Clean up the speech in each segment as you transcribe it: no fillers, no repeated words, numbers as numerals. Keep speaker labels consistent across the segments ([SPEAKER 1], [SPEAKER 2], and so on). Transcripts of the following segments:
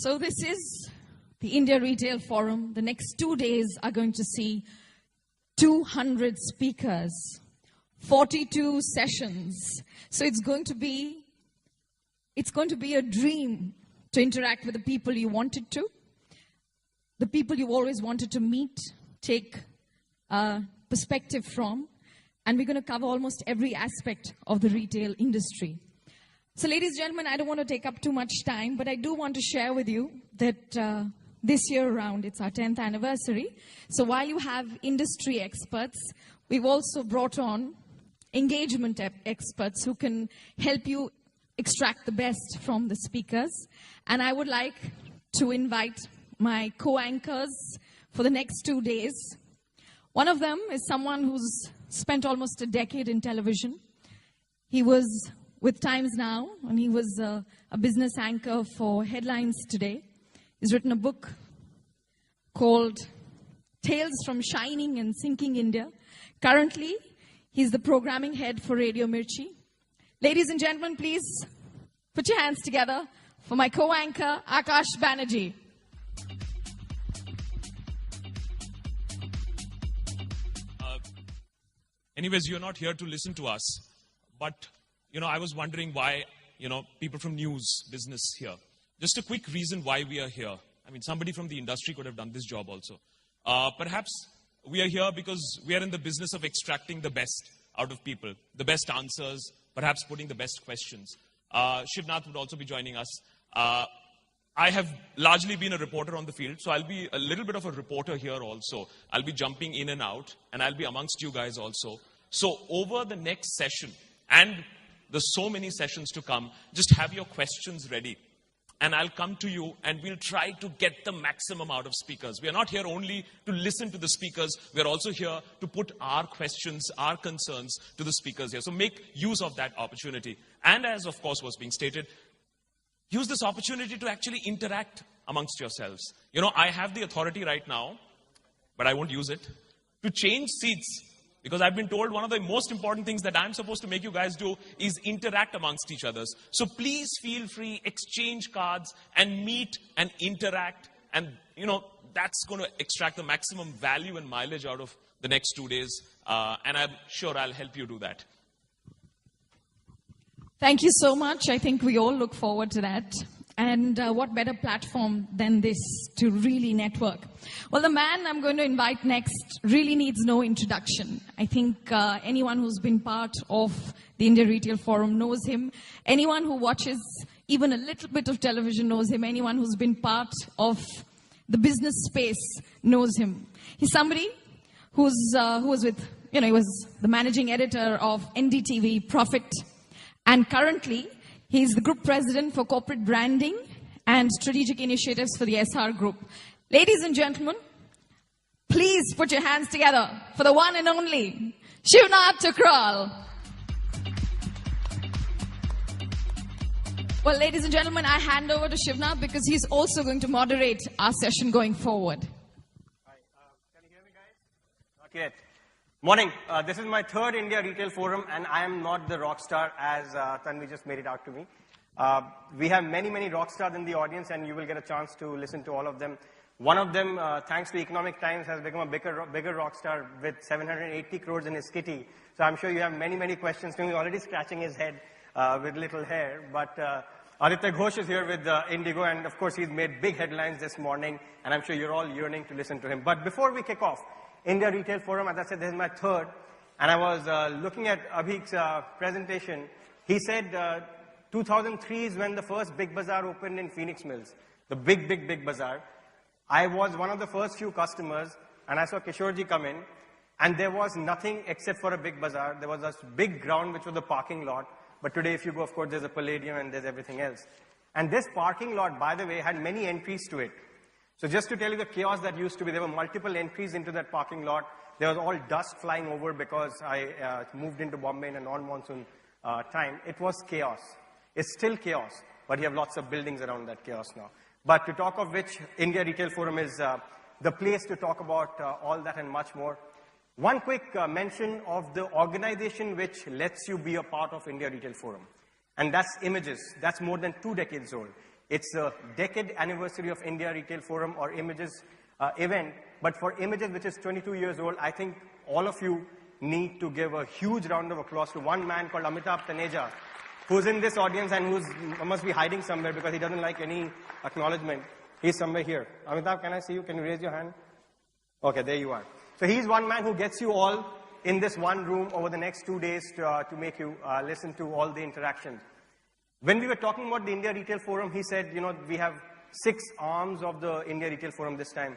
[SPEAKER 1] So this is the India Retail Forum. The next 2 days are going to see 200 speakers, 42 sessions. So it's going to be a dream to interact with the people you wanted to, the people you always wanted to meet, take perspective from, and we're going to cover almost every aspect of the retail industry. So ladies and gentlemen, I don't want to take up too much time, but I do want to share with you that this year around, it's our 10th anniversary. So while you have industry experts, we've also brought on engagement experts who can help you extract the best from the speakers. And I would like to invite my co-anchors for the next 2 days. One of them is someone who's spent almost a decade in television. He was with Times Now, and he was a business anchor for Headlines Today. He's written a book called Tales from Shining and Sinking India. Currently, he's the programming head for Radio Mirchi. Ladies and gentlemen, please put your hands together for my co-anchor, Akash Banerjee.
[SPEAKER 2] Anyways, you're not here to listen to us, but, I was wondering why, people from news, business here. Just a quick reason why we are here. I mean, somebody from the industry could have done this job also. Perhaps we are here because we are in the business of extracting the best out of people, the best answers, perhaps putting the best questions. Shivnath would also be joining us. I have largely been a reporter on the field, so I'll be a little bit of a reporter here also. I'll be jumping in and out, and I'll be amongst you guys also. So over the next session, and there's so many sessions to come, just have your questions ready. And I'll come to you, and we'll try to get the maximum out of speakers. We are not here only to listen to the speakers. We are also here to put our questions, our concerns to the speakers here. So make use of that opportunity. And as, of course, was being stated, use this opportunity to actually interact amongst yourselves. I have the authority right now, but I won't use it, to change seats. Because I've been told one of the most important things that I'm supposed to make you guys do is interact amongst each other. So please feel free, exchange cards and meet and interact. And, that's going to extract the maximum value and mileage out of the next 2 days. And I'm sure I'll help you do that.
[SPEAKER 1] Thank you so much. I think we all look forward to that. And what better platform than this to really network? Well, the man I'm going to invite next really needs no introduction. I think anyone who's been part of the India Retail Forum knows him. Anyone who watches even a little bit of television knows him. Anyone who's been part of the business space knows him. He's somebody who was with, he was the managing editor of NDTV Profit. And currently, he's the group president for corporate branding and strategic initiatives for the SR Group. Ladies and gentlemen, please put your hands together for the one and only Shivnath Thukral. Well, ladies and gentlemen, I hand over to Shivnath because he's also going to moderate our session going forward.
[SPEAKER 3] Hi, can you hear me, guys? Not yet. Morning. This is my third India Retail Forum, and I am not the rock star as Tanvi just made it out to me. We have many, many rock stars in the audience, and you will get a chance to listen to all of them. One of them, thanks to Economic Times, has become a bigger rock star with 780 crores in his kitty. So I'm sure you have many, many questions. He's already scratching his head with little hair. But Aditya Ghosh is here with Indigo, and of course he's made big headlines this morning, and I'm sure you're all yearning to listen to him. But before we kick off, India Retail Forum, as I said, this is my third, and I was looking at Abhik's presentation. He said 2003 is when the first Big Bazaar opened in Phoenix Mills, the big bazaar. I was one of the first few customers, and I saw Kishorji come in, and there was nothing except for a Big Bazaar. There was a big ground, which was the parking lot, but today if you go, of course, there's a Palladium and there's everything else. And this parking lot, by the way, had many entries to it. So just to tell you the chaos that used to be, there were multiple entries into that parking lot. There was all dust flying over because I moved into Bombay in a non-monsoon time. It was chaos. It's still chaos, but you have lots of buildings around that chaos now. But to talk of which, India Retail Forum is the place to talk about all that and much more. One quick mention of the organization which lets you be a part of India Retail Forum. And that's Images. That's more than 2 decades old. It's the decade anniversary of India Retail Forum or Images event. But for Images, which is 22 years old, I think all of you need to give a huge round of applause to one man called Amitabh Taneja, who's in this audience and who must be hiding somewhere because he doesn't like any acknowledgement. He's somewhere here. Amitabh, can I see you? Can you raise your hand? Okay, there you are. So he's one man who gets you all in this one room over the next 2 days to make you listen to all the interactions. When we were talking about the India Retail Forum, he said, you know, we have 6 arms of the India Retail Forum this time.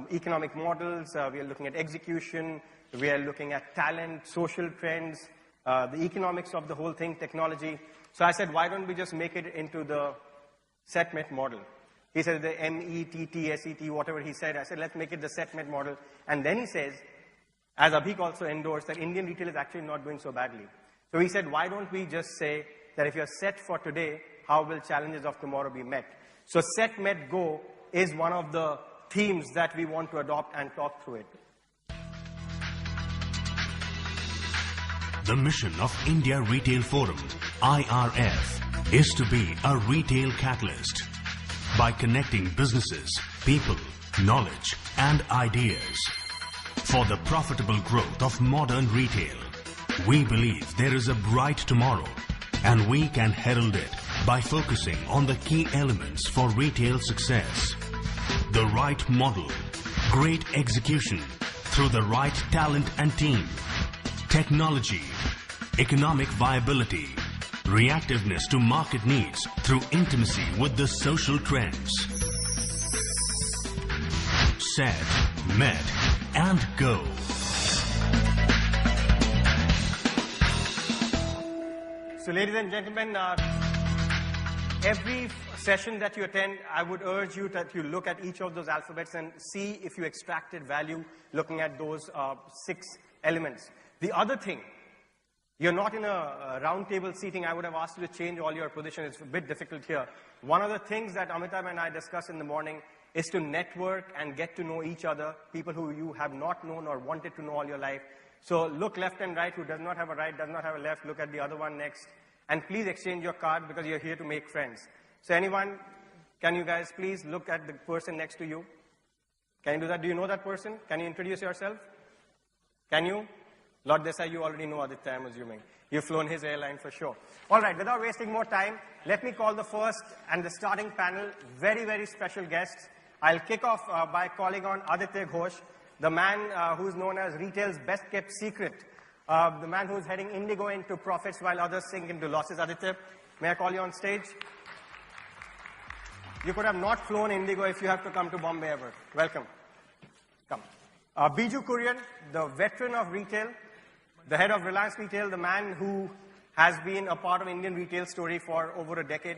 [SPEAKER 3] Economic models, we are looking at execution, we are looking at talent, social trends, the economics of the whole thing, technology. So I said, why don't we just make it into the SETMET model? He said the METT, SET, whatever he said. I said, let's make it the SETMET model. And then he says, as Abhik also endorsed, that Indian retail is actually not doing so badly. So he said, why don't we just say that if you're set for today, how will challenges of tomorrow be met? So SETMET Go is one of the themes that we want to adopt and talk through it.
[SPEAKER 4] The mission of India Retail Forum, IRF, is to be a retail catalyst by connecting businesses, people, knowledge and ideas for the profitable growth of modern retail. We believe there is a bright tomorrow and we can herald it by focusing on the key elements for retail success. The right model, great execution through the right talent and team, technology, economic viability, reactiveness to market needs through intimacy with the social trends. Set, met, and go.
[SPEAKER 3] So ladies and gentlemen, every session that you attend, I would urge you that you look at each of those alphabets and see if you extracted value looking at those 6 elements. The other thing, you're not in a round table seating. I would have asked you to change all your position. It's a bit difficult here. One of the things that Amitabh and I discussed in the morning is to network and get to know each other, people who you have not known or wanted to know all your life. So look left and right. Who does not have a right, does not have a left. Look at the other one next. And please exchange your card because you're here to make friends. So anyone, can you guys please look at the person next to you? Can you do that? Do you know that person? Can you introduce yourself? Can you? Lord Desai, you already know Aditya, I'm assuming. You've flown his airline for sure. All right, without wasting more time, let me call the first and the starting panel, very, very special guests. I'll kick off by calling on Aditya Ghosh, the man who's known as retail's best-kept secret, the man who's heading Indigo into profits while others sink into losses. Aditya, may I call you on stage? You could have not flown Indigo if you have to come to Bombay ever. Welcome. Come. Biju Kurian, the veteran of retail, the head of Reliance Retail, the man who has been a part of Indian retail story for over a decade.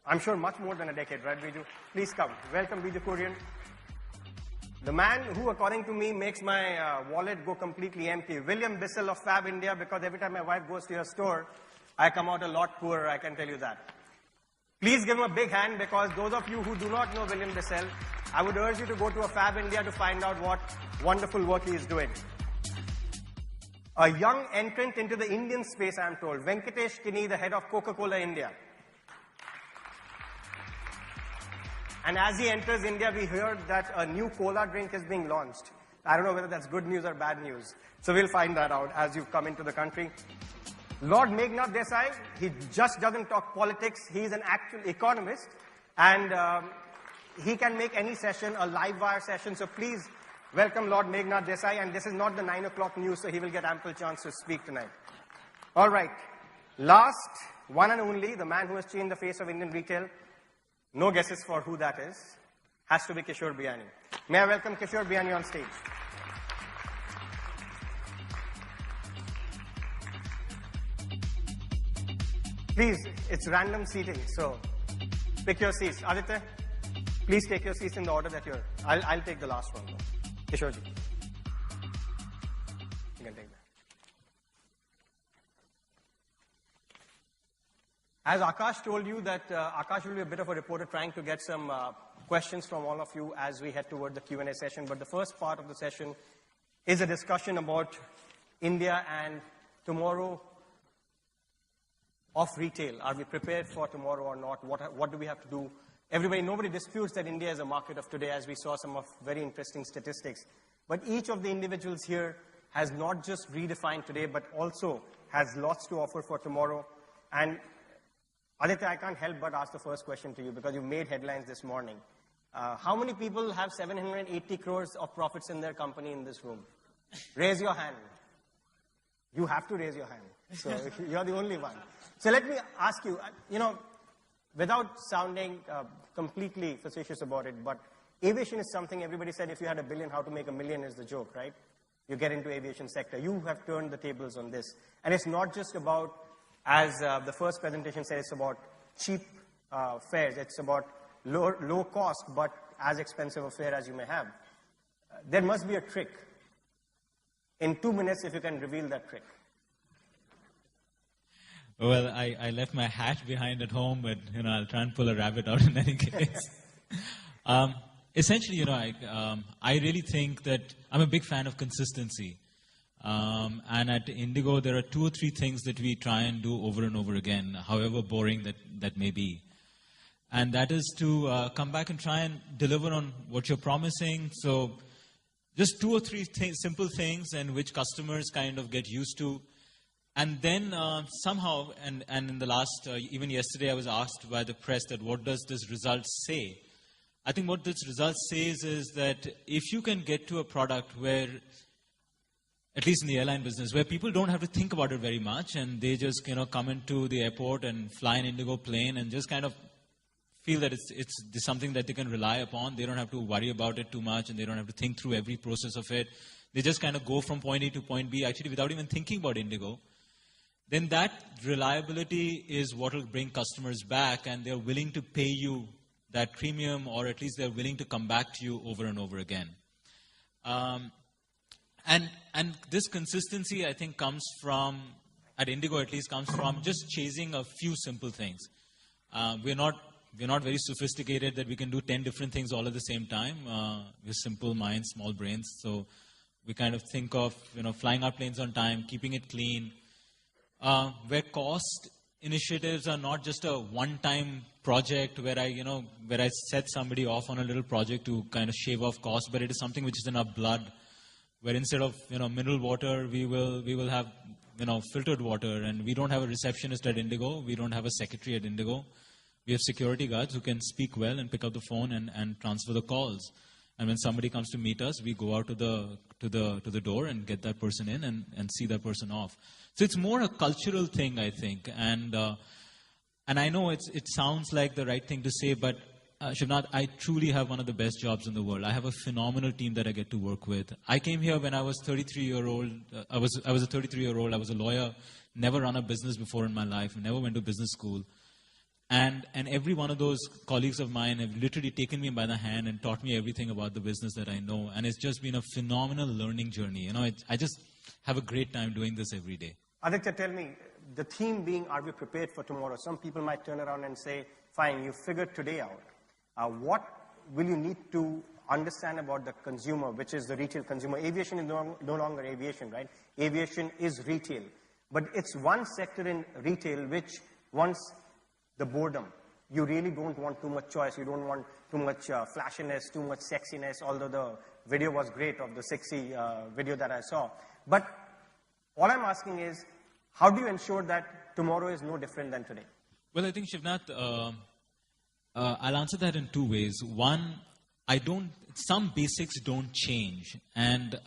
[SPEAKER 3] I'm sure much more than a decade, right, Biju? Please come. Welcome, Biju Kurian. The man who, according to me, makes my wallet go completely empty. William Bissell of Fab India, because every time my wife goes to your store, I come out a lot poorer, I can tell you that. Please give him a big hand, because those of you who do not know William Bissell, I would urge you to go to a Fab India to find out what wonderful work he is doing. A young entrant into the Indian space, I am told. Venkatesh Kinney, the head of Coca-Cola India. And as he enters India, we heard that a new cola drink is being launched. I don't know whether that's good news or bad news. So we'll find that out as you come into the country. Lord Meghnad Desai, he just doesn't talk politics. He's an actual economist. And he can make any session a live wire session. So please welcome Lord Meghnad Desai. And this is not the 9 o'clock news, so he will get ample chance to speak tonight. All right. Last, one and only, the man who has changed the face of Indian retail. No guesses for who that is. Has to be Kishore Biyani. May I welcome Kishore Biyani on stage. Please, it's random seating, so pick your seats. Aditya, please take your seats in the order that you're. I'll take the last one, though. Kishorji. You can take that. As Akash told you that Akash will be a bit of a reporter trying to get some questions from all of you as we head toward the Q&A session. But the first part of the session is a discussion about India and tomorrow of retail. Are we prepared for tomorrow or not? What do we have to do? Nobody disputes that India is a market of today, as we saw some of very interesting statistics. But each of the individuals here has not just redefined today, but also has lots to offer for tomorrow. And Aditya, I can't help but ask the first question to you, because you made headlines this morning. How many people have 780 crores of profits in their company in this room? Raise your hand. You have to raise your hand. So you're the only one. So let me ask you, without sounding completely facetious about it, but aviation is something everybody said, if you had $1 billion, how to make $1 million is the joke, right? You get into aviation sector. You have turned the tables on this. And it's not just about, as the first presentation said, it's about cheap fares. It's about low cost, but as expensive a fare as you may have. There must be a trick. In 2 minutes, if you can reveal that trick.
[SPEAKER 5] Well, I left my hat behind at home, but I'll try and pull a rabbit out in any case. Essentially, I really think that I'm a big fan of consistency. And at Indigo, there are 2 or 3 things that we try and do over and over again, however boring that may be. And that is to come back and try and deliver on what you're promising. So just 2 or 3 simple things, and which customers kind of get used to. And then somehow, and in the last, even yesterday, I was asked by the press that what does this result say? I think what this result says is that if you can get to a product where, at least in the airline business, where people don't have to think about it very much, and they just come into the airport and fly an Indigo plane and just kind of feel that it's something that they can rely upon. They don't have to worry about it too much, and they don't have to think through every process of it. They just kind of go from point A to point B, actually without even thinking about Indigo. Then that reliability is what will bring customers back, and they're willing to pay you that premium, or at least they're willing to come back to you over and over again. And this consistency, I think, comes from, at Indigo at least, comes from just chasing a few simple things. We're not very sophisticated that we can do 10 different things all at the same time. We're simple minds, small brains. So we kind of think of, flying our planes on time, keeping it clean, where cost initiatives are not just a one-time project where I set somebody off on a little project to kind of shave off cost, but it is something which is in our blood, where instead of mineral water, we will have filtered water, and we don't have a receptionist at Indigo, we don't have a secretary at Indigo. We have security guards who can speak well and pick up the phone and transfer the calls. And when somebody comes to meet us, we go out to the door and get that person in and see that person off. So it's more a cultural thing, I think. And I know it sounds like the right thing to say, but Shivnath, I truly have one of the best jobs in the world. I have a phenomenal team that I get to work with. I came here when I was 33-year-old. I was a 33-year-old. I was a lawyer, never run a business before in my life, never went to business school. And every one of those colleagues of mine have literally taken me by the hand and taught me everything about the business that I know. And it's just been a phenomenal learning journey. I just have a great time doing this every day.
[SPEAKER 3] Aditya, tell me, the theme being, are we prepared for tomorrow? Some people might turn around and say, fine, you figured today out. What will you need to understand about the consumer, which is the retail consumer? Aviation is no longer aviation, right? Aviation is retail. But it's one sector in retail which wants the boredom. You really don't want too much choice. You don't want too much flashiness, too much sexiness, although the video was great of the sexy video that I saw. But all I'm asking is, how do you ensure that tomorrow is no different than today?
[SPEAKER 5] Well, I think, Shivnath, I'll answer that in 2 ways. One, some basics don't change. And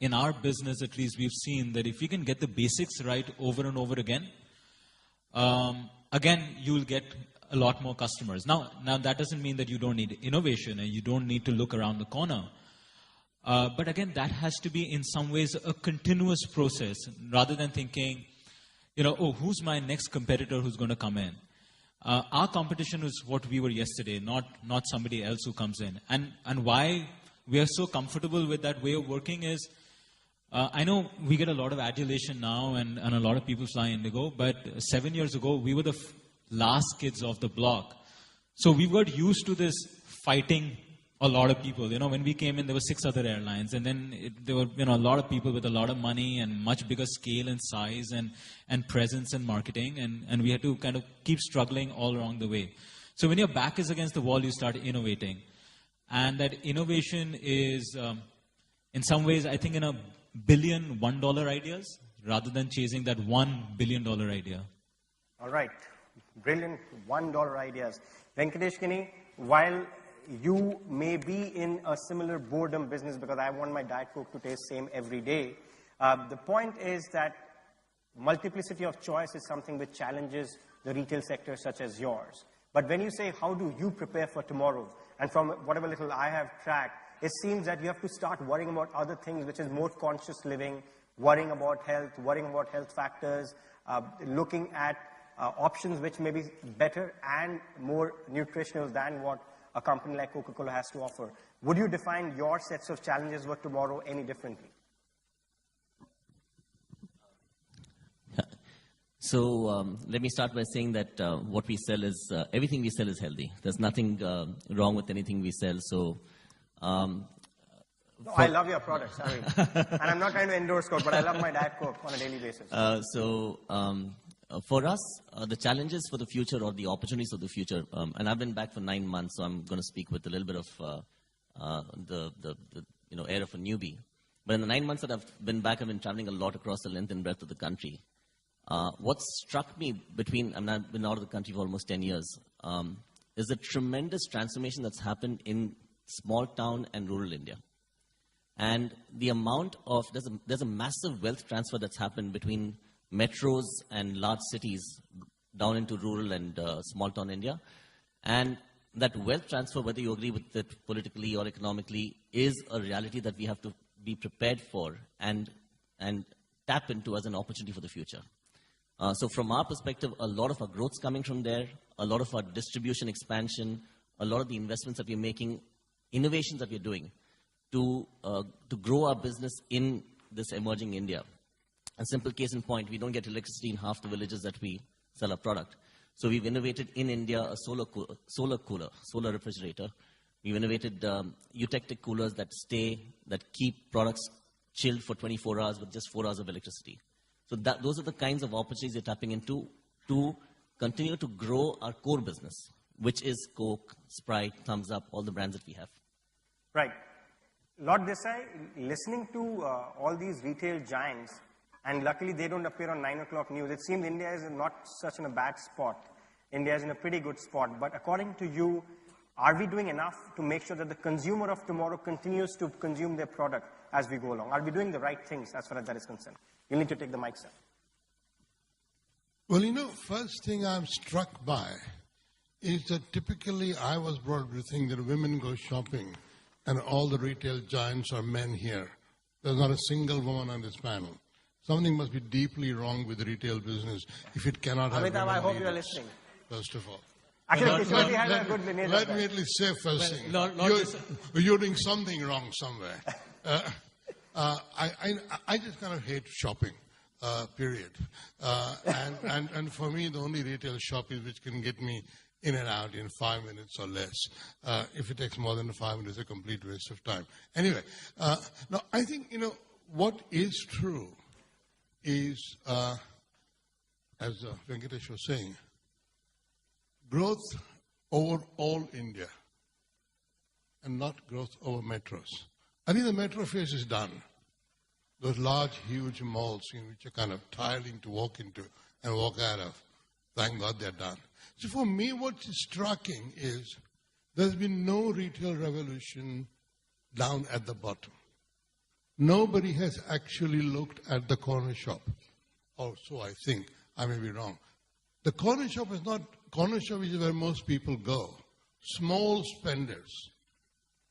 [SPEAKER 5] in our business, at least, we've seen that if you can get the basics right over and over again, you'll get a lot more customers. Now that doesn't mean that you don't need innovation and you don't need to look around the corner. But again, that has to be in some ways a continuous process, rather than thinking, who's my next competitor who's going to come in? Our competition is what we were yesterday, not somebody else who comes in. And why we are so comfortable with that way of working is, I know we get a lot of adulation now and a lot of people fly Indigo, but 7 years ago, we were the last kids off the block. So we got used to this fighting a lot of people. When we came in, there were 6 other airlines, and then there were a lot of people with a lot of money and much bigger scale and size and presence and marketing, and we had to kind of keep struggling all along the way. So when your back is against the wall, you start innovating, and that innovation is, in some ways, I think, in a billion $1 ideas rather than chasing that $1 billion idea.
[SPEAKER 3] All right, brilliant $1 ideas. Venkatesh Kini, while you may be in a similar boredom business because I want my Diet Coke to taste same every day. The point is that multiplicity of choice is something which challenges the retail sector such as yours. But when you say, how do you prepare for tomorrow? And from whatever little I have tracked, it seems that you have to start worrying about other things, which is more conscious living, worrying about health factors, looking at options which may be better and more nutritional than what a company like Coca-Cola has to offer. Would you define your sets of challenges for tomorrow any differently?
[SPEAKER 6] So let me start by saying that what we sell is, everything we sell is healthy. There's nothing wrong with anything we sell. So
[SPEAKER 3] I love your products. I mean, and I'm not trying to endorse Coke, but I love my Diet Coke on a daily basis.
[SPEAKER 6] For us, the challenges for the future or the opportunities of the future, and I've been back for 9 months, so I'm going to speak with a little bit of the air of a newbie. But in the 9 months that I've been back, I've been traveling a lot across the length and breadth of the country. What struck me I've been out of the country for almost 10 years, is the tremendous transformation that's happened in small town and rural India. And the amount of, there's a massive wealth transfer that's happened between metros and large cities down into rural and small town India. And that wealth transfer, whether you agree with it politically or economically, is a reality that we have to be prepared for and tap into as an opportunity for the future. So from our perspective, a lot of our growth's coming from there, a lot of our distribution expansion, a lot of the investments that we're making, innovations that we're doing to grow our business in this emerging India. A simple case in point, we don't get electricity in half the villages that we sell our product. So we've innovated in India a solar refrigerator. We've innovated eutectic coolers that keep products chilled for 24 hours with just 4 hours of electricity. So those are the kinds of opportunities we're tapping into to continue to grow our core business, which is Coke, Sprite, Thumbs Up, all the brands that we have.
[SPEAKER 3] Right. Lord Desai, listening to all these retail giants, and luckily they don't appear on 9 o'clock news. It seems India is not such in a bad spot. India is in a pretty good spot. But according to you, are we doing enough to make sure that the consumer of tomorrow continues to consume their product as we go along? Are we doing the right things as far as that is concerned? You need to take the mic, sir.
[SPEAKER 7] Well, first thing I'm struck by is that typically I was brought up to think that women go shopping and all the retail giants are men here. There's not a single woman on this panel. Something must be deeply wrong with the retail business if it cannot have
[SPEAKER 3] Amitabh, I hope
[SPEAKER 7] leaders,
[SPEAKER 3] you are listening.
[SPEAKER 7] first of all.
[SPEAKER 3] Actually, Kishore had a good lineage.
[SPEAKER 7] Let me at least say first thing. You're doing something wrong somewhere. I just kind of hate shopping, period. And for me, the only retail shop is which can get me in and out in 5 minutes or less. If it takes more than 5 minutes, it's a complete waste of time. Anyway, now I think, what is true is, as Venkatesh was saying, growth over all India and not growth over metros. I think the metro phase is done. Those large, huge malls which are kind of tiring to walk into and walk out of, thank God they're done. So for me, what's striking is there's been no retail revolution down at the bottom. Nobody has actually looked at the corner shop. Or so I think. I may be wrong. The corner shop is where most people go. Small spenders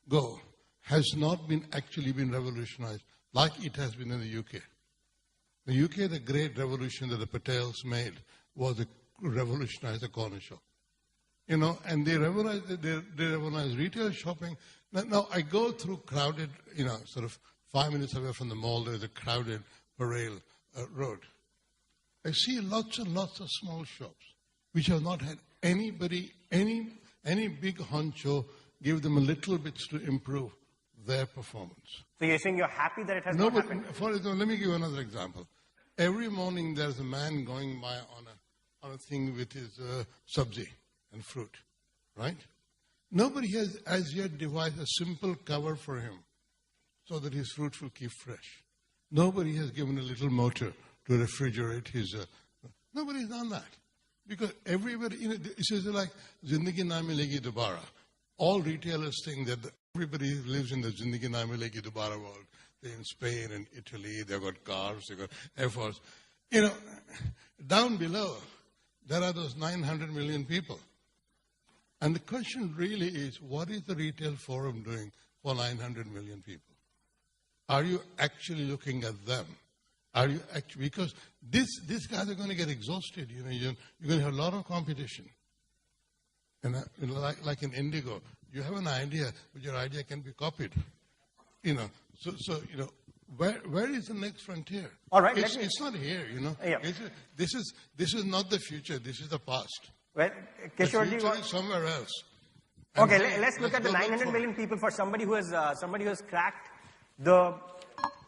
[SPEAKER 7] go. Has not actually been revolutionized like it has been in the UK. The UK, the great revolution that the Patels made was to revolutionize the corner shop. And they revolutionized retail shopping. Now I go through crowded, sort of 5 minutes away from the mall, there's a crowded Parel road. I see lots and lots of small shops which have not had anybody, any big honcho give them a little bit to improve their performance.
[SPEAKER 3] So you're saying you're happy that it has
[SPEAKER 7] No,
[SPEAKER 3] not
[SPEAKER 7] but
[SPEAKER 3] happened?
[SPEAKER 7] for example, let me give you another example. Every morning there's a man going by on a thing with his sabzi and fruit, right? Nobody has as yet devised a simple cover for him so that his fruit will keep fresh. Nobody has given a little motor to refrigerate his... nobody's done that. Because everybody, it's just like Zindagi Na Milegi Dobara. All retailers think that everybody lives in the Zindagi Na Milegi Dobara world. They're in Spain and Italy, they've got cars, they've got Air Force. Down below, there are those 900 million people. And the question really is, what is the retail forum doing for 900 million people? Are you actually looking at them? Are you actually, because these guys are going to get exhausted. You're going to have a lot of competition. And like in Indigo, you have an idea, but your idea can be copied. So where is the next frontier?
[SPEAKER 3] All right,
[SPEAKER 7] it's not here.
[SPEAKER 3] Yeah.
[SPEAKER 7] This is not the future. This is the past.
[SPEAKER 3] Well,
[SPEAKER 7] The
[SPEAKER 3] Kishore
[SPEAKER 7] future is somewhere else.
[SPEAKER 3] Okay, let's look at the 900 million people. For somebody who has cracked the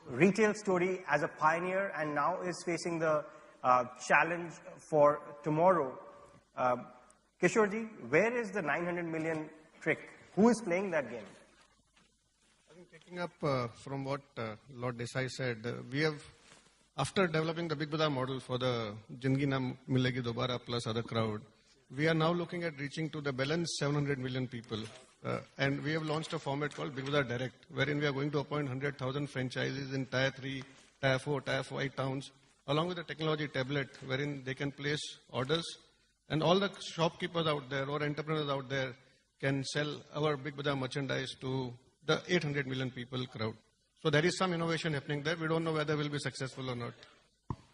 [SPEAKER 3] retail story as a pioneer and now is facing the challenge for tomorrow. Kishorji, where is the 900 million trick? Who is playing that game?
[SPEAKER 8] I think picking up from what Lord Desai said, we have, after developing the Big Bazaar model for the Zindagi Na Milegi Dobara plus other crowd, we are now looking at reaching to the balance 700 million people. And we have launched a format called Big Bazaar Direct, wherein we are going to appoint 100,000 franchises in Tier 3, Tier 4, Tier 5 towns, along with a technology tablet, wherein they can place orders. And all the shopkeepers out there or entrepreneurs out there can sell our Big Bazaar merchandise to the 800 million people crowd. So there is some innovation happening there. We don't know whether we'll be successful or not.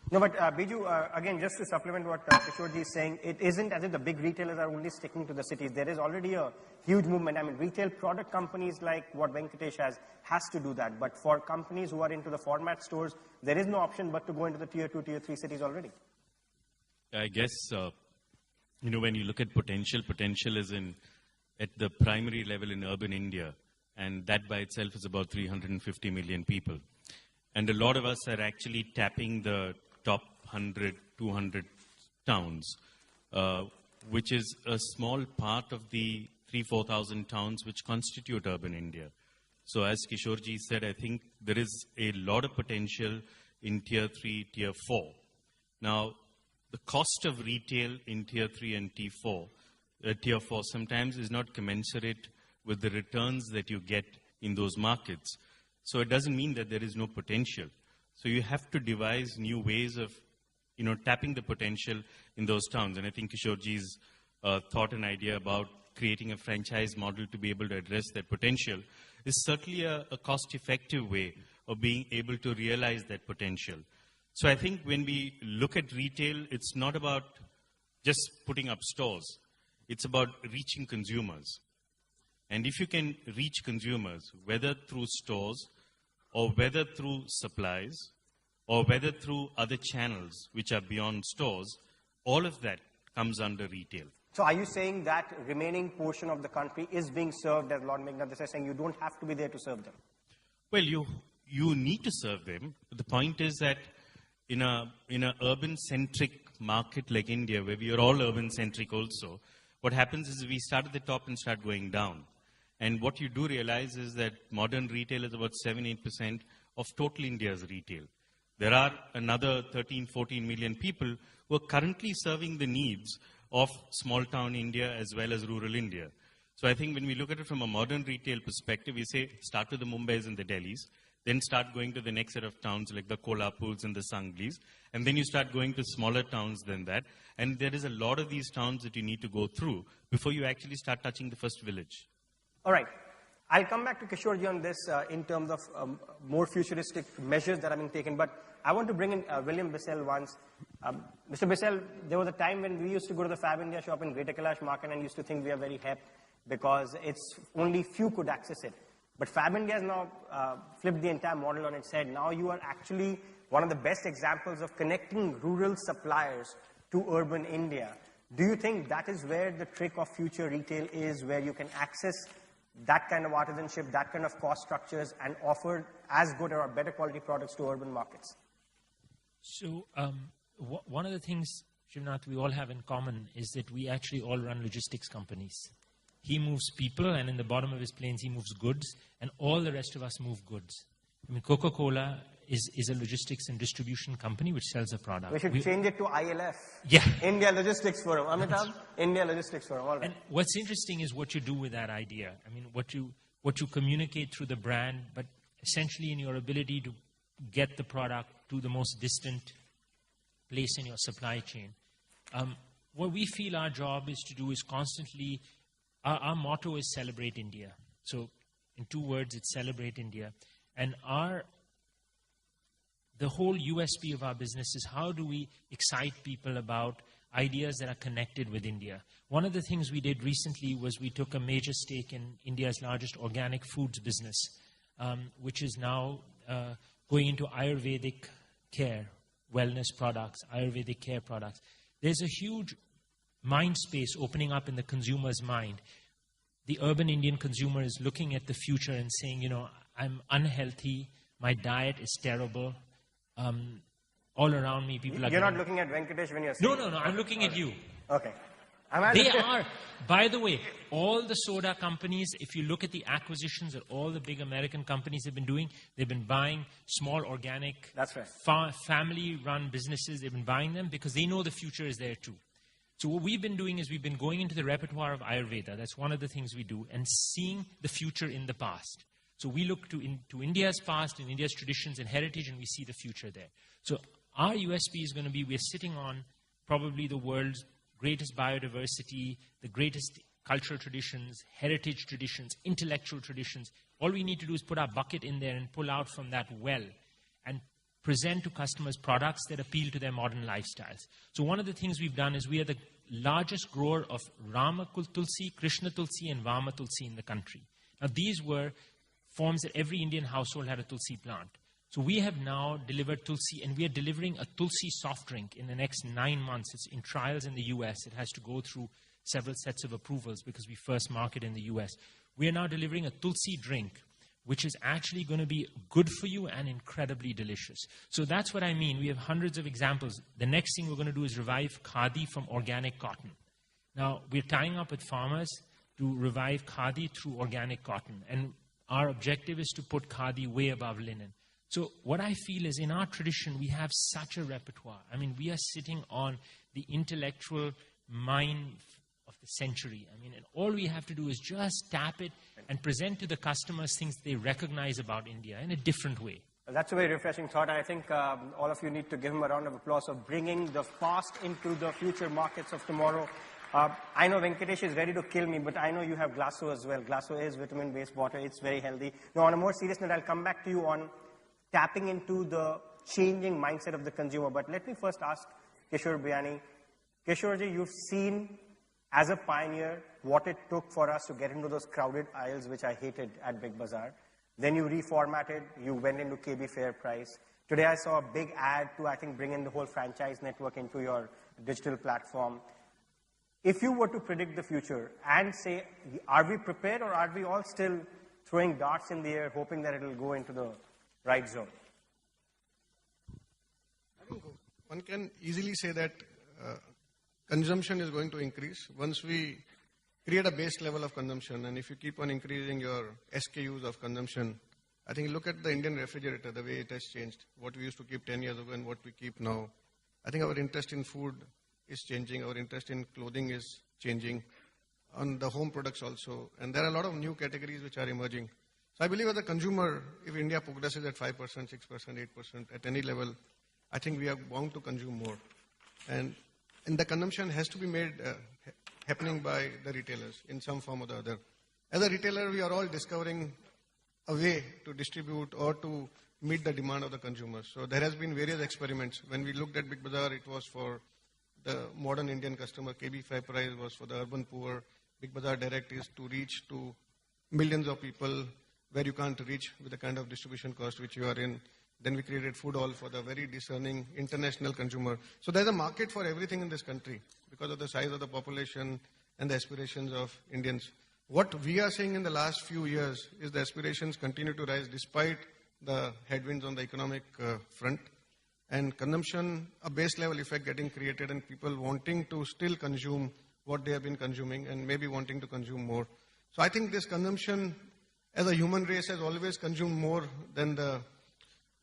[SPEAKER 3] No, but Biju, again, just to supplement what Kishorji is saying, it isn't as if the big retailers are only sticking to the cities. There is already a huge movement. I mean, retail product companies like what Venkatesh has to do that. But for companies who are into the format stores, there is no option but to go into the Tier 2, Tier 3 cities already.
[SPEAKER 9] I guess, when you look at potential is at the primary level in urban India. And that by itself is about 350 million people. And a lot of us are actually tapping the top 100, 200 towns, which is a small part of the 3,000-4,000 towns which constitute urban India. So as Kishorji said, I think there is a lot of potential in Tier 3, Tier 4. Now, the cost of retail in Tier 3 and Tier 4 sometimes is not commensurate with the returns that you get in those markets. So it doesn't mean that there is no potential. So you have to devise new ways of, tapping the potential in those towns. And I think Kishorji's thought and idea about creating a franchise model to be able to address that potential is certainly a cost-effective way of being able to realize that potential. So I think when we look at retail, it's not about just putting up stores. It's about reaching consumers. And if you can reach consumers, whether through stores, or whether through supplies, or whether through other channels which are beyond stores, all of that comes under retail.
[SPEAKER 3] So are you saying that remaining portion of the country is being served, as Lord Meghnad Desai is saying, you don't have to be there to serve them?
[SPEAKER 9] Well, you need to serve them. But the point is that in a urban-centric market like India, where we are all urban-centric also, what happens is we start at the top and start going down. And what you do realize is that modern retail is about 7-8% of total India's retail. There are another 13-14 million people who are currently serving the needs of small town India as well as rural India. So I think when we look at it from a modern retail perspective, we say start with the Mumbais and the Delhis, then start going to the next set of towns like the Kolhapurs and the Sanglis, and then you start going to smaller towns than that. And there is a lot of these towns that you need to go through before you actually start touching the first village.
[SPEAKER 3] All right. I'll come back to Kishorji on this in terms of more futuristic measures that are being taken. But I want to bring in William Bissell once. Mr. Bissell, there was a time when we used to go to the Fab India shop in Greater Kailash Market and used to think we are very hip because it's only few could access it. But Fab India has now flipped the entire model on its head. Now you are actually one of the best examples of connecting rural suppliers to urban India. Do you think that is where the trick of future retail is, where you can access that kind of artisanship, that kind of cost structures, and offer as good or better quality products to urban markets?
[SPEAKER 10] So one of the things, Shivnath, we all have in common is that we actually all run logistics companies. He moves people, and in the bottom of his planes, he moves goods, and all the rest of us move goods. I mean, Coca-Cola is a logistics and distribution company which sells a product.
[SPEAKER 3] We should change it to ILF.
[SPEAKER 10] Yeah.
[SPEAKER 3] India Logistics Forum. Amitabh, India Logistics Forum. All right.
[SPEAKER 10] And what's interesting is what you do with that idea. I mean, what you communicate through the brand, but essentially in your ability to get the product to the most distant place in your supply chain. What we feel our job is to do is constantly, our motto is Celebrate India. So in 2 words, it's Celebrate India. And the whole USP of our business is how do we excite people about ideas that are connected with India. One of the things we did recently was we took a major stake in India's largest organic foods business, which is now going into Ayurvedic care, wellness products, Ayurvedic care products. There's a huge mind space opening up in the consumer's mind. The urban Indian consumer is looking at the future and saying, you know, I'm unhealthy, my diet is terrible. All around me, people are...
[SPEAKER 3] You're not looking at Venkatesh when you're saying...
[SPEAKER 10] No, I'm looking at you.
[SPEAKER 3] Okay.
[SPEAKER 10] They are. By the way, all the soda companies, if you look at the acquisitions that all the big American companies have been doing, they've been buying small organic,
[SPEAKER 3] that's right,
[SPEAKER 10] family-run businesses. They've been buying them because they know the future is there too. So what we've been doing is we've been going into the repertoire of Ayurveda. That's one of the things we do, and seeing the future in the past. So we look to India's past and India's traditions and heritage, and we see the future there. So our USP is going to be, we're sitting on probably the world's greatest biodiversity, the greatest cultural traditions, heritage traditions, intellectual traditions. All we need to do is put our bucket in there and pull out from that well and present to customers products that appeal to their modern lifestyles. So one of the things we've done is we are the largest grower of Rama Tulsi, Krishna Tulsi, and Vama Tulsi in the country. Now these were forms that every Indian household had a Tulsi plant. So we have now delivered Tulsi, and we are delivering a Tulsi soft drink in the next 9 months. It's in trials in the US. It has to go through several sets of approvals because we first market in the US. We are now delivering a Tulsi drink, which is actually going to be good for you and incredibly delicious. So that's what I mean. We have hundreds of examples. The next thing we're going to do is revive khadi from organic cotton. Now, we're tying up with farmers to revive khadi through organic cotton. And our objective is to put khadi way above linen. So what I feel is in our tradition, we have such a repertoire. I mean, we are sitting on the intellectual mine of the century. I mean, and all we have to do is just tap it and present to the customers things they recognize about India in a different way.
[SPEAKER 3] Well, that's a very refreshing thought. I think all of you need to give him a round of applause of bringing the past into the future markets of tomorrow. I know Venkatesh is ready to kill me, but I know you have Glasso as well. Glasso is vitamin-based water. It's very healthy. Now, on a more serious note, I'll come back to you on tapping into the changing mindset of the consumer. But let me first ask Kishore Biyani. Kishorji, you've seen as a pioneer what it took for us to get into those crowded aisles, which I hated at Big Bazaar. Then you reformatted, you went into KB Fair Price. Today I saw a big ad to, I think, bring in the whole franchise network into your digital platform. If you were to predict the future and say, are we prepared or are we all still throwing darts in the air, hoping that it will go into the right zone?
[SPEAKER 8] I think one can easily say that consumption is going to increase once we create a base level of consumption, and if you keep on increasing your SKUs of consumption, I think look at the Indian refrigerator, the way it has changed, what we used to keep 10 years ago and what we keep now. I think our interest in food is changing, our interest in clothing is changing, on the home products also, and there are a lot of new categories which are emerging. So I believe as a consumer, if India progresses at 5%, 6%, 8% at any level, I think we are bound to consume more. And the consumption has to be made happening by the retailers in some form or the other. As a retailer, we are all discovering a way to distribute or to meet the demand of the consumers. So there has been various experiments. When we looked at Big Bazaar, it was for the modern Indian customer. KB Fair Price was for the urban poor. Big Bazaar Direct is to reach to millions of people where you can't reach with the kind of distribution cost which you are in. Then we created Food Hall for the very discerning international consumer. So there's a market for everything in this country because of the size of the population and the aspirations of Indians. What we are seeing in the last few years is the aspirations continue to rise despite the headwinds on the economic front, and consumption, a base level effect getting created, and people wanting to still consume what they have been consuming and maybe wanting to consume more. So I think this consumption as a human race has always consumed more than the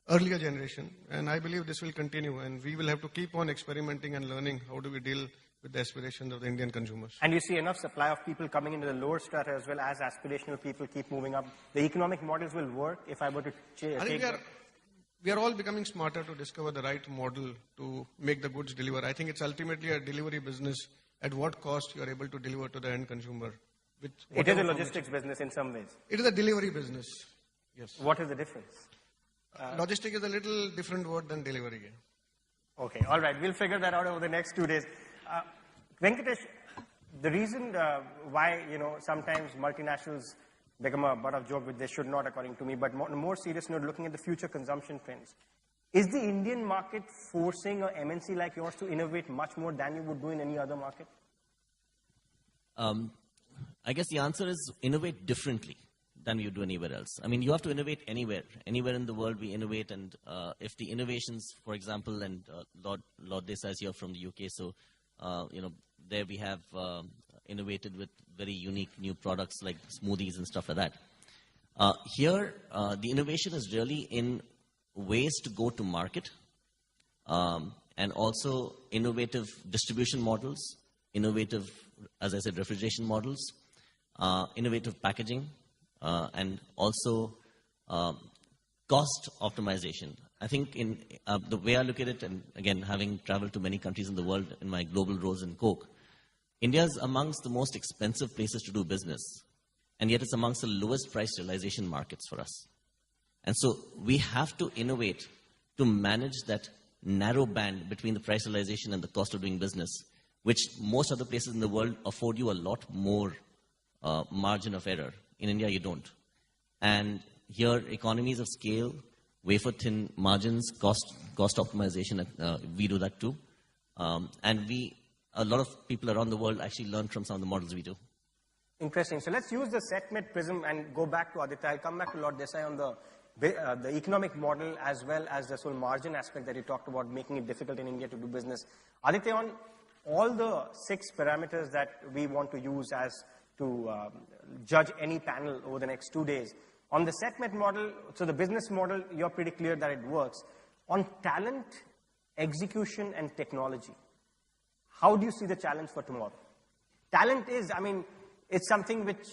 [SPEAKER 8] earlier generation, and I believe this will continue, and we will have to keep on experimenting and learning how do we deal with the aspirations of the Indian consumers.
[SPEAKER 3] And you see enough supply of people coming into the lower strata as well as aspirational people keep moving up. The economic models will work if I were to
[SPEAKER 8] I think we are all becoming smarter to discover the right model to make the goods deliver. I think it's ultimately a delivery business. At what cost you are able to deliver to the end consumer.
[SPEAKER 3] It is a logistics business in some ways.
[SPEAKER 8] It is a delivery business. Yes.
[SPEAKER 3] What is the difference?
[SPEAKER 8] Logistic is a little different word than delivery.
[SPEAKER 3] Okay, all right. We'll figure that out over the next 2 days. Venkatesh, the reason why, sometimes multinationals become a butt of joke, which they should not, according to me, but on a more serious note, looking at the future consumption trends, is the Indian market forcing an MNC like yours to innovate much more than you would do in any other market?
[SPEAKER 6] I guess the answer is innovate differently than you do anywhere else. I mean, you have to innovate anywhere. Anywhere in the world we innovate, and if the innovations, for example, and Lord Desai is here from the UK, so, there we have innovated with very unique new products like smoothies and stuff like that. Here, the innovation is really in ways to go to market, and also innovative distribution models, innovative, as I said, refrigeration models, innovative packaging, and also cost optimization. I think in the way I look at it, and again, having traveled to many countries in the world in my global roles in Coke, India is amongst the most expensive places to do business, and yet it's amongst the lowest price realization markets for us. And so we have to innovate to manage that narrow band between the price realization and the cost of doing business, which most other places in the world afford you a lot more margin of error. In India, you don't. And here, economies of scale, wafer-thin margins, cost optimization, we do that too. And a lot of people around the world actually learn from some of the models we do.
[SPEAKER 3] Interesting. So let's use the SETMET prism and go back to Aditya. I'll come back to Lord Desai on the economic model as well as the sort of margin aspect that you talked about, making it difficult in India to do business. Aditya, on all the 6 parameters that we want to use as to judge any panel over the next 2 days, on the SETMET model, so the business model, you're pretty clear that it works. On talent, execution, and technology, how do you see the challenge for tomorrow? Talent is, it's something which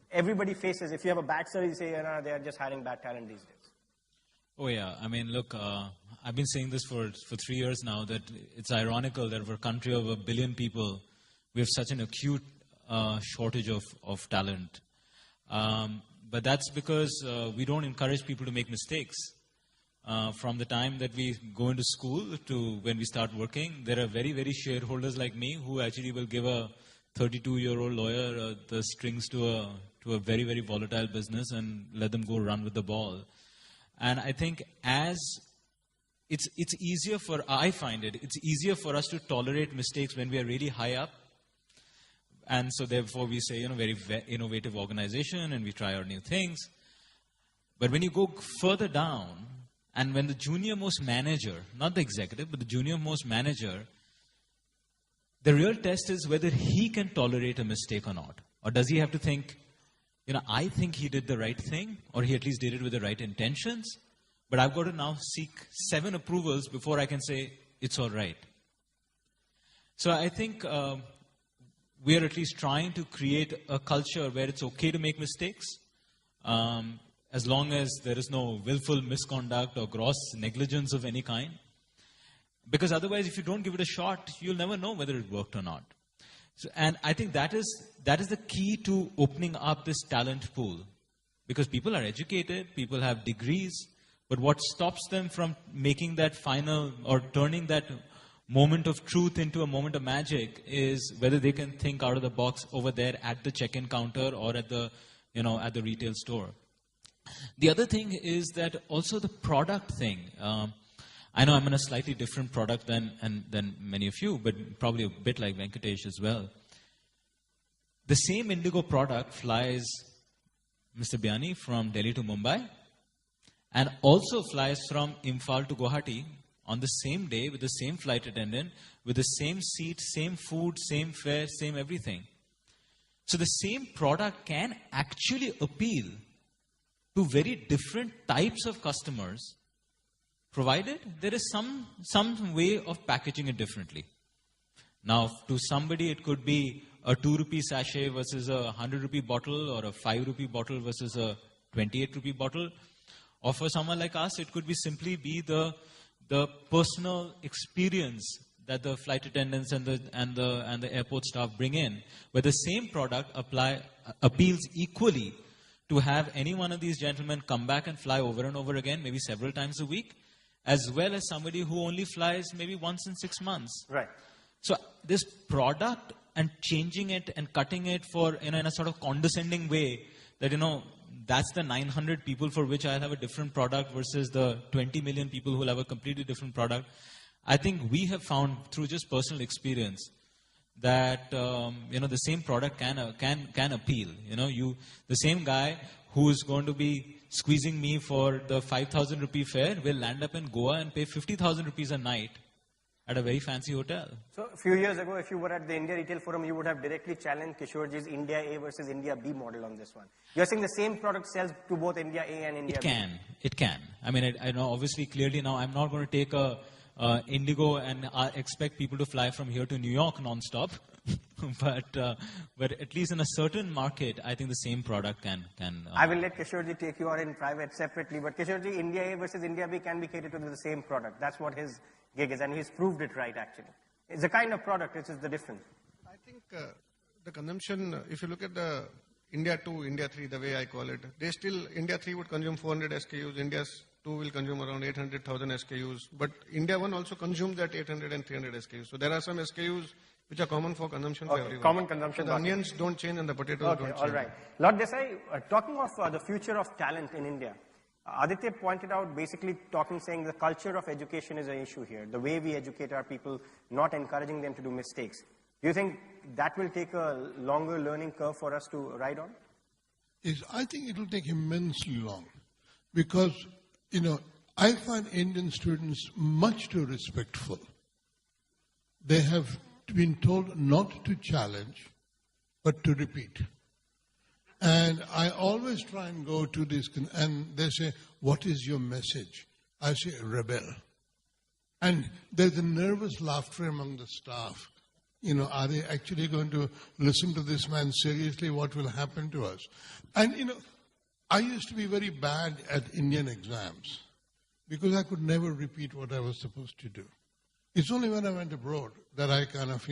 [SPEAKER 3] everybody faces. If you have a bad study, you say, they are just hiring bad talent these days.
[SPEAKER 5] Oh, yeah. Look, I've been saying this for 3 years now, that it's ironical that for a country of 1 billion people, we have such an acute shortage of talent. But that's because we don't encourage people to make mistakes. From the time that we go into school to when we start working, there are very, very shareholders like me who actually will give a 32-year-old lawyer the strings to a very, very volatile business and let them go run with the ball. And I think it's easier it's easier for us to tolerate mistakes when we are really high up. And so therefore we say, very innovative organization and we try out new things. But when you go further down, and when the junior most manager, not the executive, but the junior most manager, the real test is whether he can tolerate a mistake or not. Or does he have to think, I think he did the right thing, or he at least did it with the right intentions, but I've got to now seek 7 approvals before I can say it's all right. So I think we are at least trying to create a culture where it's okay to make mistakes, as long as there is no willful misconduct or gross negligence of any kind. Because otherwise, if you don't give it a shot, you'll never know whether it worked or not. So, and I think that is the key to opening up this talent pool. Because people are educated, people have degrees, but what stops them from making that final or turning that moment of truth into a moment of magic is whether they can think out of the box over there at the check-in counter or at the retail store. The other thing is that also the product thing. I know I'm in a slightly different product than many of you, but probably a bit like Venkatesh as well. The same Indigo product flies Mr. Biani from Delhi to Mumbai and also flies from Imphal to Guwahati on the same day with the same flight attendant, with the same seat, same food, same fare, same everything. So the same product can actually appeal to very different types of customers, provided there is some way of packaging it differently. Now, to somebody, it could be a 2 rupee sachet versus a 100 rupee bottle, or a 5 rupee bottle versus a 28 rupee bottle. Or for someone like us, it could be simply the personal experience that the flight attendants and the airport staff bring in, where the same product appeals equally to have any one of these gentlemen come back and fly over and over again, maybe several times a week, as well as somebody who only flies maybe once in 6 months.
[SPEAKER 3] Right.
[SPEAKER 5] So this product and changing it and cutting it for, in a sort of condescending way, that, that's the 900 people for which I'll have a different product versus the 20 million people who will have a completely different product. I think we have found through just personal experience that, the same product can appeal. The same guy who is going to be squeezing me for the 5,000 rupee fare will land up in Goa and pay 50,000 rupees a night at a very fancy hotel.
[SPEAKER 3] So a few years ago, if you were at the India Retail Forum, you would have directly challenged Kishorji's India A versus India B model on this one. You're saying the same product sells to both India A and India B?
[SPEAKER 5] It can. I mean, I know obviously clearly now I'm not going to take a Indigo and expect people to fly from here to New York non-stop. but at least in a certain market, I think the same product can.
[SPEAKER 3] I will let Kishorji take you on in private separately. But Kishorji, India A versus India B can be catered to the same product. That's what his gig is, and he's proved it right, actually. It's a kind of product, which is the difference.
[SPEAKER 8] I think the consumption, if you look at the India 2, India 3, the way I call it, India 3 would consume 400 SKUs, India 2 will consume around 800,000 SKUs, but India 1 also consumes that 800 and 300 SKUs. So there are some SKUs which are common for consumption for everyone.
[SPEAKER 3] Common consumption.
[SPEAKER 8] So the onions don't change and the potatoes don't change.
[SPEAKER 3] All right. Lord Desai, talking of the future of talent in India, Aditya pointed out, basically saying the culture of education is an issue here. The way we educate our people, not encouraging them to do mistakes. Do you think that will take a longer learning curve for us to ride on?
[SPEAKER 7] I think it will take immensely long. Because, I find Indian students much too respectful. They have been told not to challenge, but to repeat. And I always try and go to this, and they say, what is your message? I say, rebel. And there's a nervous laughter among the staff. Are they actually going to listen to this man seriously? What will happen to us? And, I used to be very bad at Indian exams because I could never repeat what I was supposed to do. It's only when I went abroad that I kind of,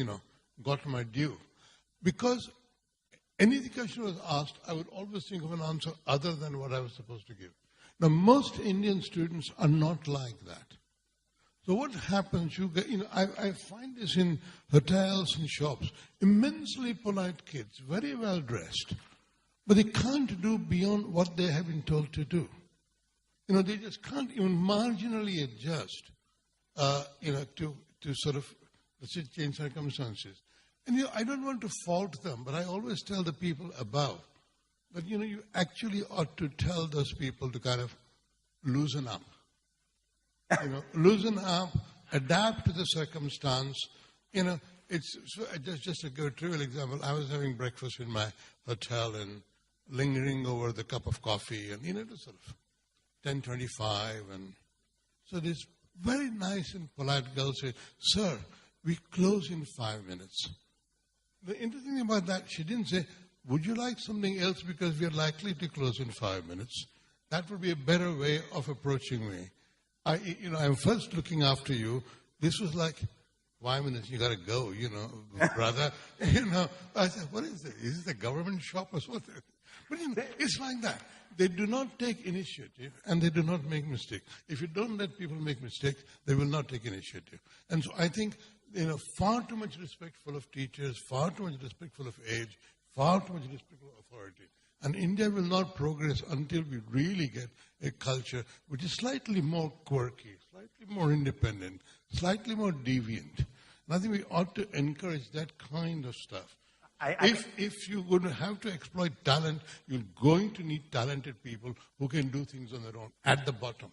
[SPEAKER 7] got my due. Because any question was asked, I would always think of an answer other than what I was supposed to give. Now, most Indian students are not like that. So what happens, I find this in hotels and shops, immensely polite kids, very well dressed, but they can't do beyond what they have been told to do. They just can't even marginally adjust, to sort of change circumstances. And I don't want to fault them, but I always tell the people above that, you actually ought to tell those people to kind of loosen up. Loosen up, adapt to the circumstance. It's just a good trivial example. I was having breakfast in my hotel and lingering over the cup of coffee, and it was sort of 10:25, and so this very nice and polite girl said, "Sir, we close in 5 minutes." The interesting thing about that, she didn't say, "Would you like something else because we are likely to close in 5 minutes?" That would be a better way of approaching me. I'm first looking after you. This was like, 5 minutes, you got to go, brother. I said, what is this? Is this a government shop or something? But it's like that. They do not take initiative and they do not make mistakes. If you don't let people make mistakes, they will not take initiative. And so I think, far too much respectful of teachers, far too much respectful of age, far too much respectful of authority. And India will not progress until we really get a culture which is slightly more quirky, slightly more independent, slightly more deviant. And I think we ought to encourage that kind of stuff. If you're going to have to exploit talent, you're going to need talented people who can do things on their own at the bottom.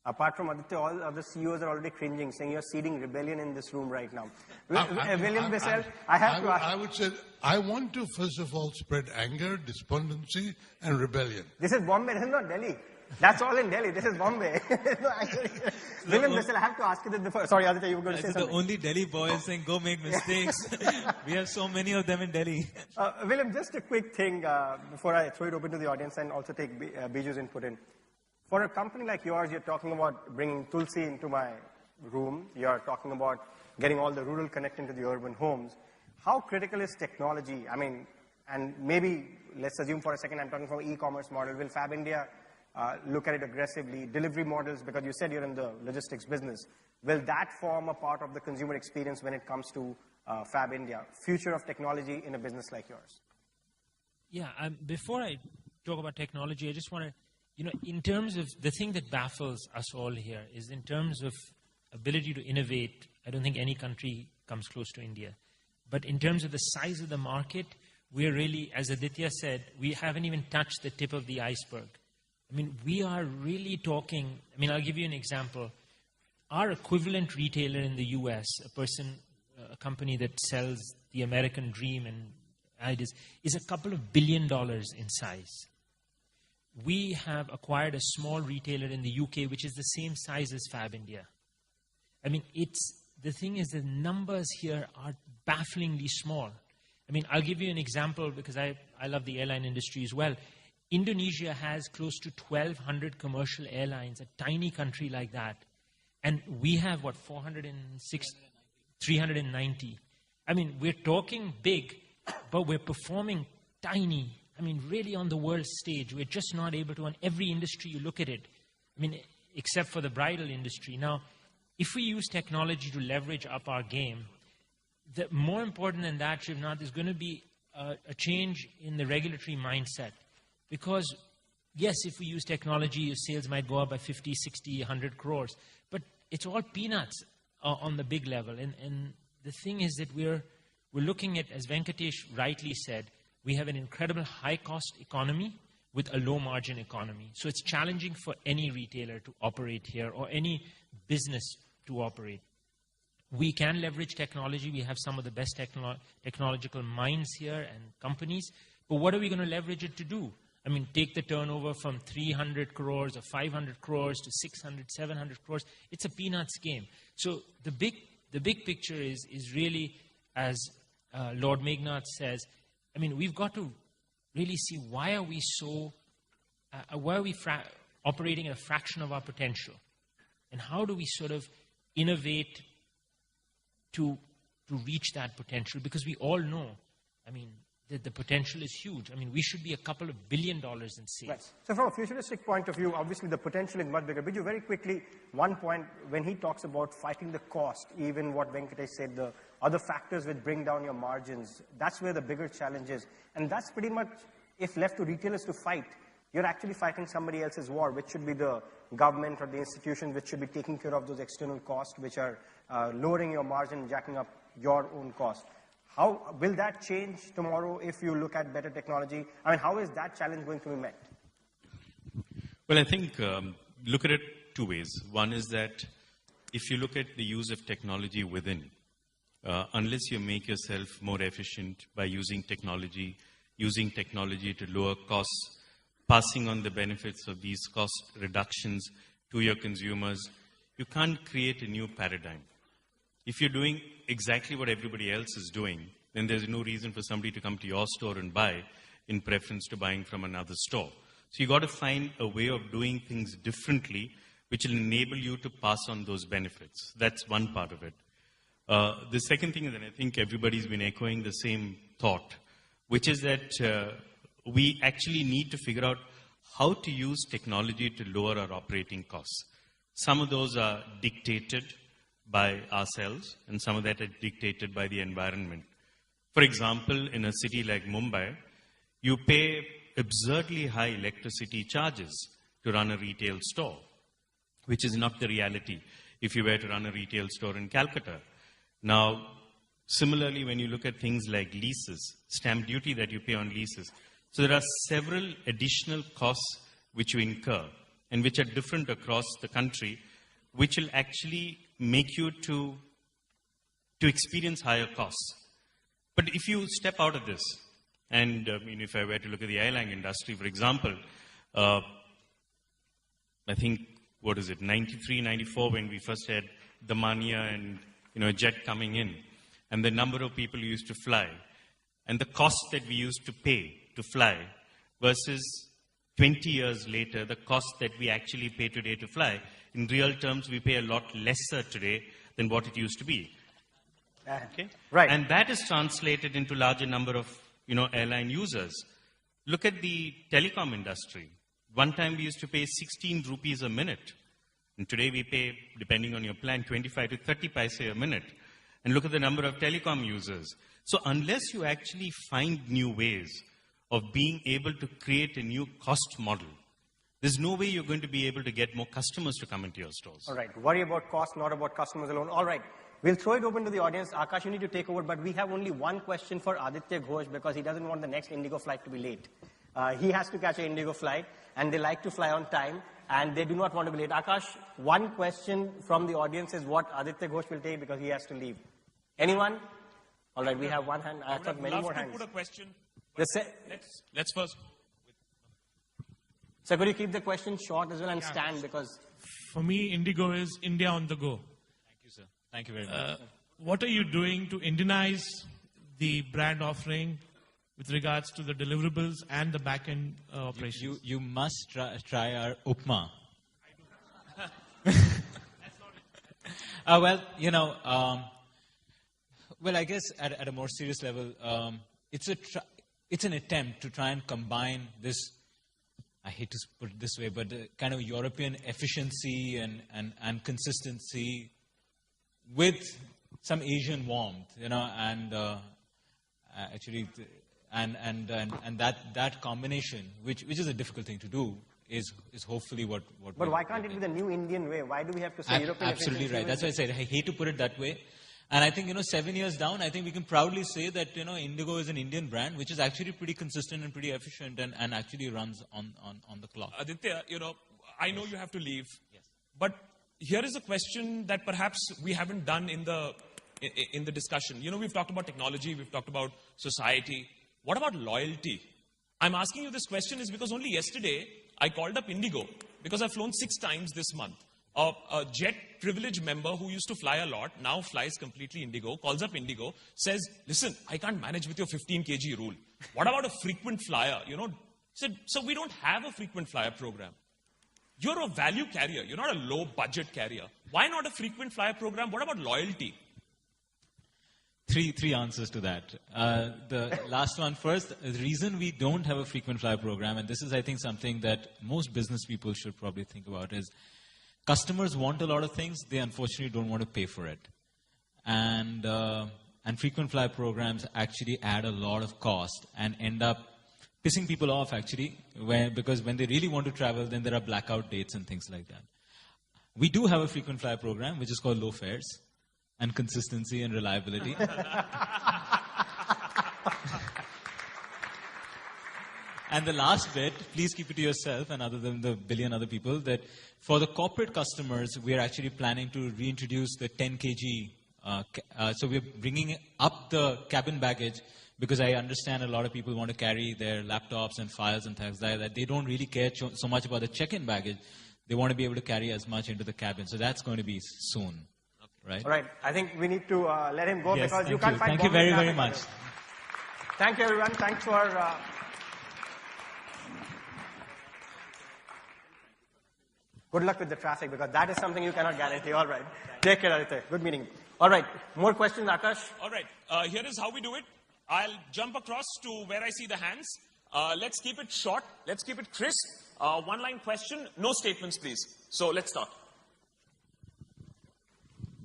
[SPEAKER 3] Apart from Aditya, all other CEOs are already cringing, saying you're seeding rebellion in this room right now. William Bissell,
[SPEAKER 7] I would say, I want to first of all spread anger, despondency, and rebellion.
[SPEAKER 3] This is Bombay, this is not Delhi. That's all in Delhi. This is Bombay. No, actually, William Bissell, I have to ask you this before. Sorry, Aditya, you were going to say something.
[SPEAKER 5] The only Delhi boy is saying, go make mistakes. We have so many of them in Delhi.
[SPEAKER 3] William, just a quick thing before I throw it open to the audience and also take Biju's input in. For a company like yours, you're talking about bringing Tulsi into my room. You're talking about getting all the rural connect into the urban homes. How critical is technology? I mean, and maybe, let's assume for a second, I'm talking from an e-commerce model. Will Fab India look at it aggressively? Delivery models, because you said you're in the logistics business. Will that form a part of the consumer experience when it comes to Fab India? Future of technology in a business like yours.
[SPEAKER 10] Yeah, before I talk about technology, I just want to, in terms of the thing that baffles us all here is in terms of ability to innovate, I don't think any country comes close to India. But in terms of the size of the market, we're really, as Aditya said, we haven't even touched the tip of the iceberg. I mean, we are really talking, I'll give you an example. Our equivalent retailer in the US, a company that sells the American dream and ideas, is a couple of $1 billion in size. We have acquired a small retailer in the UK, which is the same size as Fab India. The thing is the numbers here are bafflingly small. I'll give you an example because I love the airline industry as well. Indonesia has close to 1,200 commercial airlines, a tiny country like that. And we have, 390. We're talking big, but we're performing tiny. Really on the world stage. We're just not able to, on every industry you look at it. Except for the bridal industry. Now, if we use technology to leverage up our game, the more important than that, Shivnath, is going to be a change in the regulatory mindset. Because, yes, if we use technology, your sales might go up by 50, 60, 100 crores. But it's all peanuts on the big level. And the thing is that we're looking at, as Venkatesh rightly said, we have an incredible high-cost economy with a low-margin economy. So it's challenging for any retailer to operate here or any business to operate. We can leverage technology. We have some of the best technological minds here and companies. But what are we going to leverage it to do? Take the turnover from 300 crores or 500 crores to 600, 700 crores. It's a peanuts game. So the big picture is really, as Lord Meghnad says, we've got to really see why are we operating at a fraction of our potential? And how do we sort of innovate to reach that potential? Because we all know, that the potential is huge. We should be a couple of $1 billion in sales.
[SPEAKER 3] Right. So from a futuristic point of view, obviously the potential is much bigger. Biju, very quickly, one point, when he talks about fighting the cost, even what Venkatesh said, the other factors which bring down your margins, that's where the bigger challenge is. And that's pretty much, if left to retailers to fight, you're actually fighting somebody else's war, which should be the government or the institution which should be taking care of those external costs, which are lowering your margin, jacking up your own cost. How will that change tomorrow if you look at better technology? How is that challenge going to be met?
[SPEAKER 9] Well, I think look at it two ways. One is that if you look at the use of technology within, unless you make yourself more efficient by using technology to lower costs, passing on the benefits of these cost reductions to your consumers, you can't create a new paradigm. If you're doing exactly what everybody else is doing, then there's no reason for somebody to come to your store and buy in preference to buying from another store. So you got to find a way of doing things differently, which will enable you to pass on those benefits. That's one part of it. The second thing is that I think everybody's been echoing the same thought, which is that we actually need to figure out how to use technology to lower our operating costs. Some of those are dictated by ourselves, and some of that are dictated by the environment. For example, in a city like Mumbai, you pay absurdly high electricity charges to run a retail store, which is not the reality if you were to run a retail store in Calcutta. Now, Similarly, when you look at things like leases, stamp duty that you pay on leases. So there are several additional costs which you incur and which are different across the country, which will actually make you to experience higher costs. But if you step out of this, and if I were to look at the airline industry, for example, I think, 93, 94, when we first had the Mania and, a jet coming in, and the number of people who used to fly, and the cost that we used to pay to fly versus 20 years later, the cost that we actually pay today to fly, in real terms, we pay a lot lesser today than what it used to be. Okay?
[SPEAKER 3] Right.
[SPEAKER 9] And that is translated into larger number of, airline users. Look at the telecom industry. One time we used to pay 16 rupees a minute. And today we pay, depending on your plan, 25 to 30 paise a minute. And look at the number of telecom users. So unless you actually find new ways of being able to create a new cost model, there's no way you're going to be able to get more customers to come into your stores.
[SPEAKER 3] All right. Worry about cost, not about customers alone. All right. We'll throw it open to the audience. Akash, you need to take over, but we have only one question for Aditya Ghosh because he doesn't want the next Indigo flight to be late. He has to catch an Indigo flight, and they like to fly on time, and they do not want to be late. Akash, one question from the audience is what Aditya Ghosh will take because he has to leave. Anyone? All right, we have one hand. I thought many more hands.
[SPEAKER 2] Put a question.
[SPEAKER 3] Let's
[SPEAKER 2] first.
[SPEAKER 3] So could you keep the question short as well and stand because...
[SPEAKER 11] For me, Indigo is India on the go.
[SPEAKER 5] Thank you, sir. Thank you very much.
[SPEAKER 11] What are you doing to Indianize the brand offering with regards to the deliverables and the back-end operations?
[SPEAKER 5] You must try our Upma. Well, I guess at a more serious level, it's an attempt to try and combine this, I hate to put it this way, but the kind of European efficiency and consistency with some Asian warmth, and actually, and that combination, which is a difficult thing to do, is hopefully what.
[SPEAKER 3] But why can't it be the new Indian way? Why do we have to say European
[SPEAKER 5] Absolutely
[SPEAKER 3] efficiency?
[SPEAKER 5] right. That's why I said I hate to put it that way. And I think, 7 years down, I think we can proudly say that, Indigo is an Indian brand, which is actually pretty consistent and pretty efficient and actually runs on the clock.
[SPEAKER 2] Aditya, I know you have to leave. Yes. But here is a question that perhaps we haven't done in the discussion. We've talked about technology, we've talked about society. What about loyalty? I'm asking you this question is because only yesterday I called up Indigo because I've flown 6 times this month. A jet privilege member who used to fly a lot, now flies completely Indigo, calls up Indigo, says, listen, I can't manage with your 15 kg rule. What about a frequent flyer? Said, so we don't have a frequent flyer program. You're a value carrier. You're not a low budget carrier. Why not a frequent flyer program? What about loyalty?
[SPEAKER 5] Three answers to that. The last one first. The reason we don't have a frequent flyer program, and this is, I think, something that most business people should probably think about, is customers want a lot of things. They unfortunately don't want to pay for it. And frequent flyer programs actually add a lot of cost and end up pissing people off, actually, because when they really want to travel, then there are blackout dates and things like that. We do have a frequent flyer program, which is called low fares and consistency and reliability. And the last bit, please keep it to yourself and other than the billion other people, that for the corporate customers, we are actually planning to reintroduce the 10 kg. So we're bringing up the cabin baggage because I understand a lot of people want to carry their laptops and files and things like that. They don't really care so much about the check-in baggage. They want to be able to carry as much into the cabin. So that's going to be soon. Right?
[SPEAKER 3] All right. I think we need to let him go because you can't find
[SPEAKER 5] Thank you very, very much.
[SPEAKER 3] Thank you, everyone. Thanks for... Good luck with the traffic because that is something you cannot guarantee. All right. Take care, Aditya. Good meeting. All right. More questions, Akash?
[SPEAKER 2] All right. Here is how we do it. I'll jump across to where I see the hands. Let's keep it short. Let's keep it crisp. One-line question. No statements, please. So let's start.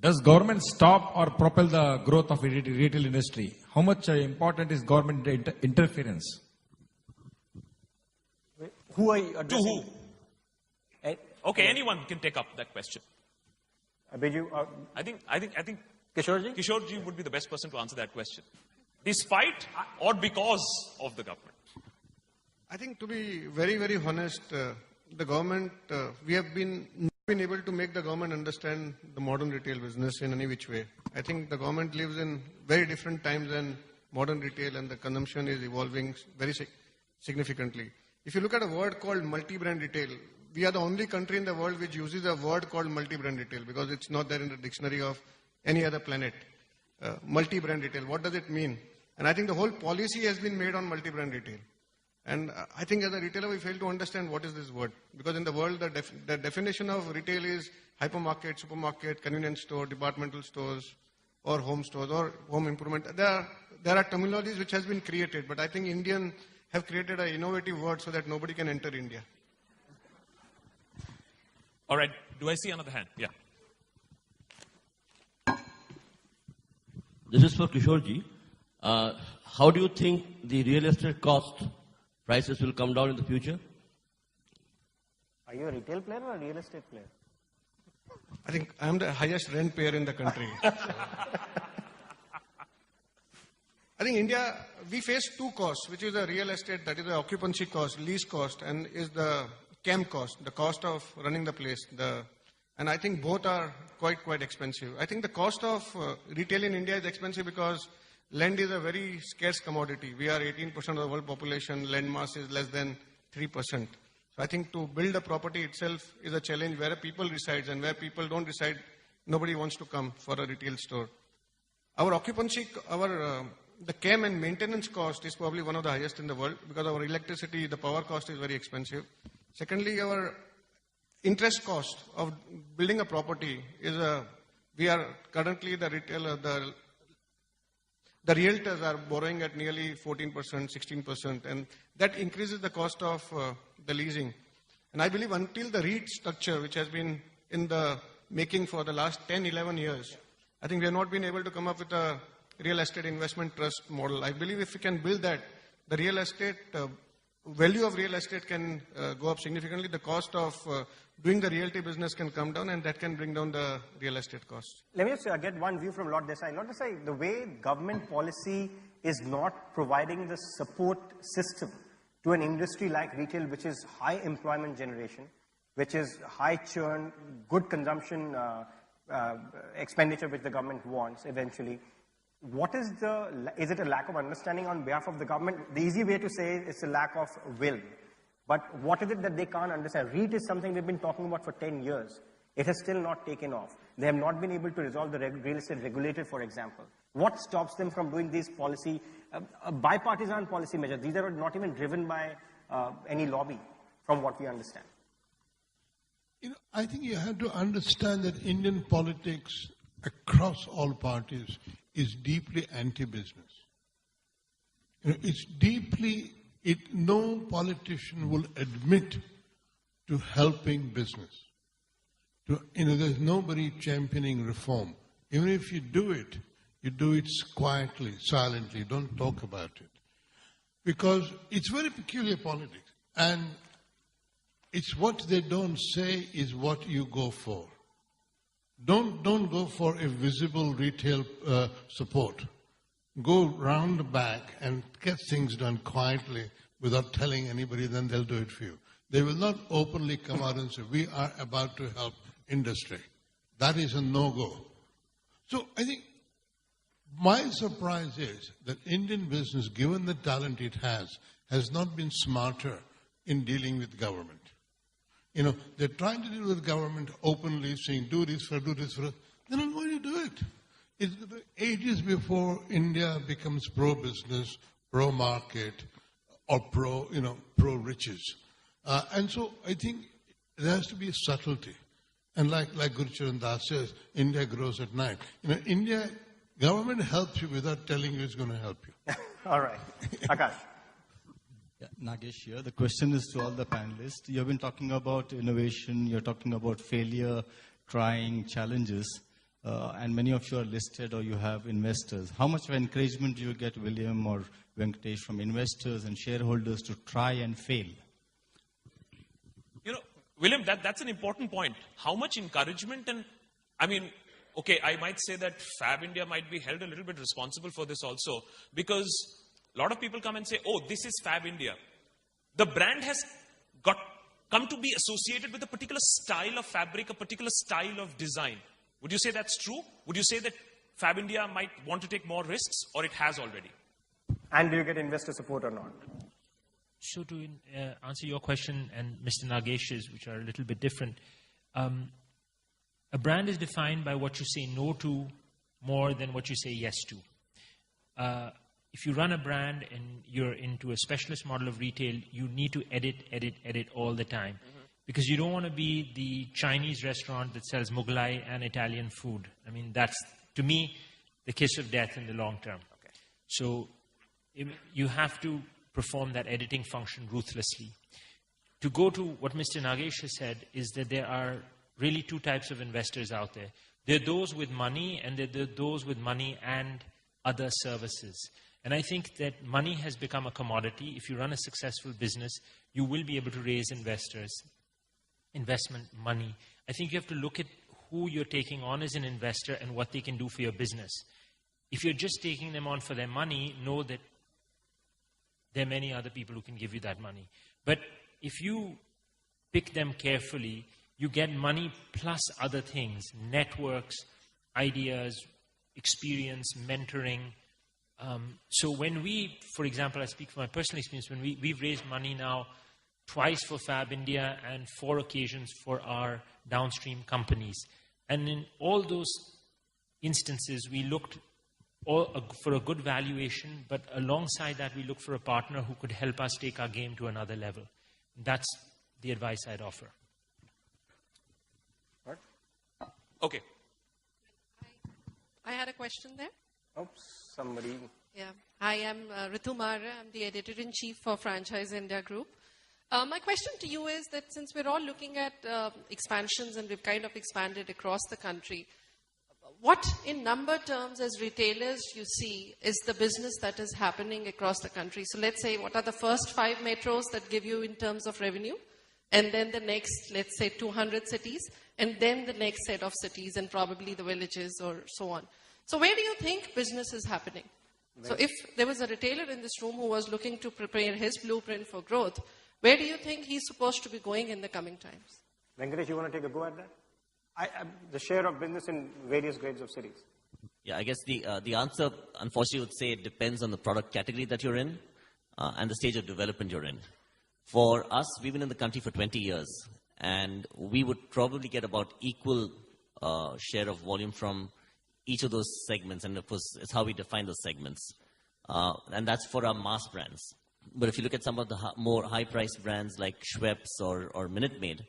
[SPEAKER 12] Does government stop or propel the growth of retail industry? How much important is government interference?
[SPEAKER 3] Who are you addressing?
[SPEAKER 2] To who? Okay, anyone can take up that question.
[SPEAKER 3] Biju,
[SPEAKER 2] I think
[SPEAKER 3] Kishore ji?
[SPEAKER 2] Kishore ji would be the best person to answer that question. Despite or because of the government?
[SPEAKER 8] I think, to be very, very honest, the government, we have not been able to make the government understand the modern retail business in any which way. I think the government lives in very different times than modern retail, and the consumption is evolving very significantly. If you look at a word called multi-brand retail, we are the only country in the world which uses a word called multi-brand retail because it's not there in the dictionary of any other planet. Multi-brand retail, what does it mean? And I think the whole policy has been made on multi-brand retail. And I think as a retailer, we fail to understand what is this word. Because in the world, the definition of retail is hypermarket, supermarket, convenience store, departmental stores, or home stores, or home improvement. There are terminologies which has been created, but I think Indians have created an innovative word so that nobody can enter India.
[SPEAKER 2] All right. Do I see another hand? Yeah.
[SPEAKER 13] This is for Kishore ji. How do you think the real estate cost prices will come down in the future?
[SPEAKER 3] Are you a retail player or a real estate player?
[SPEAKER 8] I think I am the highest rent payer in the country. I think India, we face two costs, which is the real estate, that is the occupancy cost, lease cost, and is the CAM cost, the cost of running the place. And I think both are quite expensive. I think the cost of retail in India is expensive because land is a very scarce commodity. We are 18% of the world population. Land mass is less than 3%. So I think to build a property itself is a challenge where people reside, and where people don't reside, nobody wants to come for a retail store. Our occupancy, the CAM and maintenance cost is probably one of the highest in the world because our electricity, the power cost is very expensive. Secondly, our interest cost of building a property is we are currently the retailer, the realtors are borrowing at nearly 14%, 16%, and that increases the cost of the leasing. And I believe until the REIT structure, which has been in the making for the last 10, 11 years, I think we have not been able to come up with a real estate investment trust model. I believe if we can build that, the real estate, value of real estate can go up significantly. The cost of doing the realty business can come down, and that can bring down the real estate cost.
[SPEAKER 3] Let me just get one view from Lord Desai. Lord Desai, the way government policy is not providing the support system to an industry like retail, which is high employment generation, which is high churn, good consumption expenditure which the government wants eventually. What is is it a lack of understanding on behalf of the government? The easy way to say it's a lack of will. But what is it that they can't understand? REIT is something we've been talking about for 10 years. It has still not taken off. They have not been able to resolve the real estate regulator, for example. What stops them from doing these bipartisan policy measures? These are not even driven by any lobby, from what we understand.
[SPEAKER 7] I think you have to understand that Indian politics across all parties is deeply anti-business. It's deeply, no politician will admit to helping business. There's nobody championing reform. Even if you do it quietly, silently, don't talk about it. Because it's very peculiar politics. And it's what they don't say is what you go for. Don't go for a visible retail support. Go round the back and get things done quietly without telling anybody, then they'll do it for you. They will not openly come out and say, we are about to help industry. That is a no-go. So I think my surprise is that Indian business, given the talent it has not been smarter in dealing with government. They're trying to deal with government openly, saying, do this for us. They're not going to do it. It's ages before India becomes pro-business, pro-market, or pro-riches. And so I think there has to be a subtlety. And like Gurucharan Das says, India grows at night. India, government helps you without telling you it's going to help you.
[SPEAKER 3] All right. Akash.
[SPEAKER 14] Yeah, Nagesh here. The question is to all the panelists. You've been talking about innovation, you're talking about failure, trying, challenges, and many of you are listed or you have investors. How much of encouragement do you get, William or Venkatesh, from investors and shareholders to try and fail?
[SPEAKER 2] William, that's an important point. How much encouragement okay, I might say that Fab India might be held a little bit responsible for this also, because a lot of people come and say, oh, this is Fab India. The brand has come to be associated with a particular style of fabric, a particular style of design. Would you say that's true? Would you say that Fab India might want to take more risks, or it has already?
[SPEAKER 3] And do you get investor support or not?
[SPEAKER 10] So to answer your question and Mr. Nagesh's, which are a little bit different, a brand is defined by what you say no to more than what you say yes to. If you run a brand and you're into a specialist model of retail, you need to edit all the time. Because you don't want to be the Chinese restaurant that sells Mughlai and Italian food. I mean, that's, to me, the kiss of death in the long term. Okay. So you have to perform that editing function ruthlessly. To go to what Mr. Nagesh has said is that there are really two types of investors out there. There are those with money, and there are those with money and other services. And I think that money has become a commodity. If you run a successful business, you will be able to raise investment money. I think you have to look at who you're taking on as an investor and what they can do for your business. If you're just taking them on for their money, know that there are many other people who can give you that money. But if you pick them carefully, you get money plus other things, networks, ideas, experience, mentoring. So when we, for example, I speak from my personal experience, when we've raised money now twice for Fab India and 4 occasions for our downstream companies. And in all those instances, we looked for a good valuation, but alongside that, we looked for a partner who could help us take our game to another level. That's the advice I'd offer.
[SPEAKER 2] Okay.
[SPEAKER 15] I had a question there.
[SPEAKER 3] Oops, somebody.
[SPEAKER 15] Yeah. Hi, I'm Ritu Mara. I'm the editor-in-chief for Franchise India Group. My question to you is that since we're all looking at expansions and we've kind of expanded across the country, what in number terms as retailers you see is the business that is happening across the country? So let's say, what are the first 5 metros that give you in terms of revenue? And then the next, let's say 200 cities, and then the next set of cities and probably the villages or so on. So where do you think business is happening? So if there was a retailer in this room who was looking to prepare his blueprint for growth, where do you think he's supposed to be going in the coming times?
[SPEAKER 3] Venkatesh, you want to take a go at that? The share of business in various grades of cities.
[SPEAKER 6] Yeah, I guess the answer, unfortunately, would say it depends on the product category that you're in and the stage of development you're in. For us, we've been in the country for 20 years, and we would probably get about equal share of volume from each of those segments, and of course, it's how we define those segments. And that's for our mass brands. But if you look at some of the more high-priced brands like Schweppes or Minute Maid,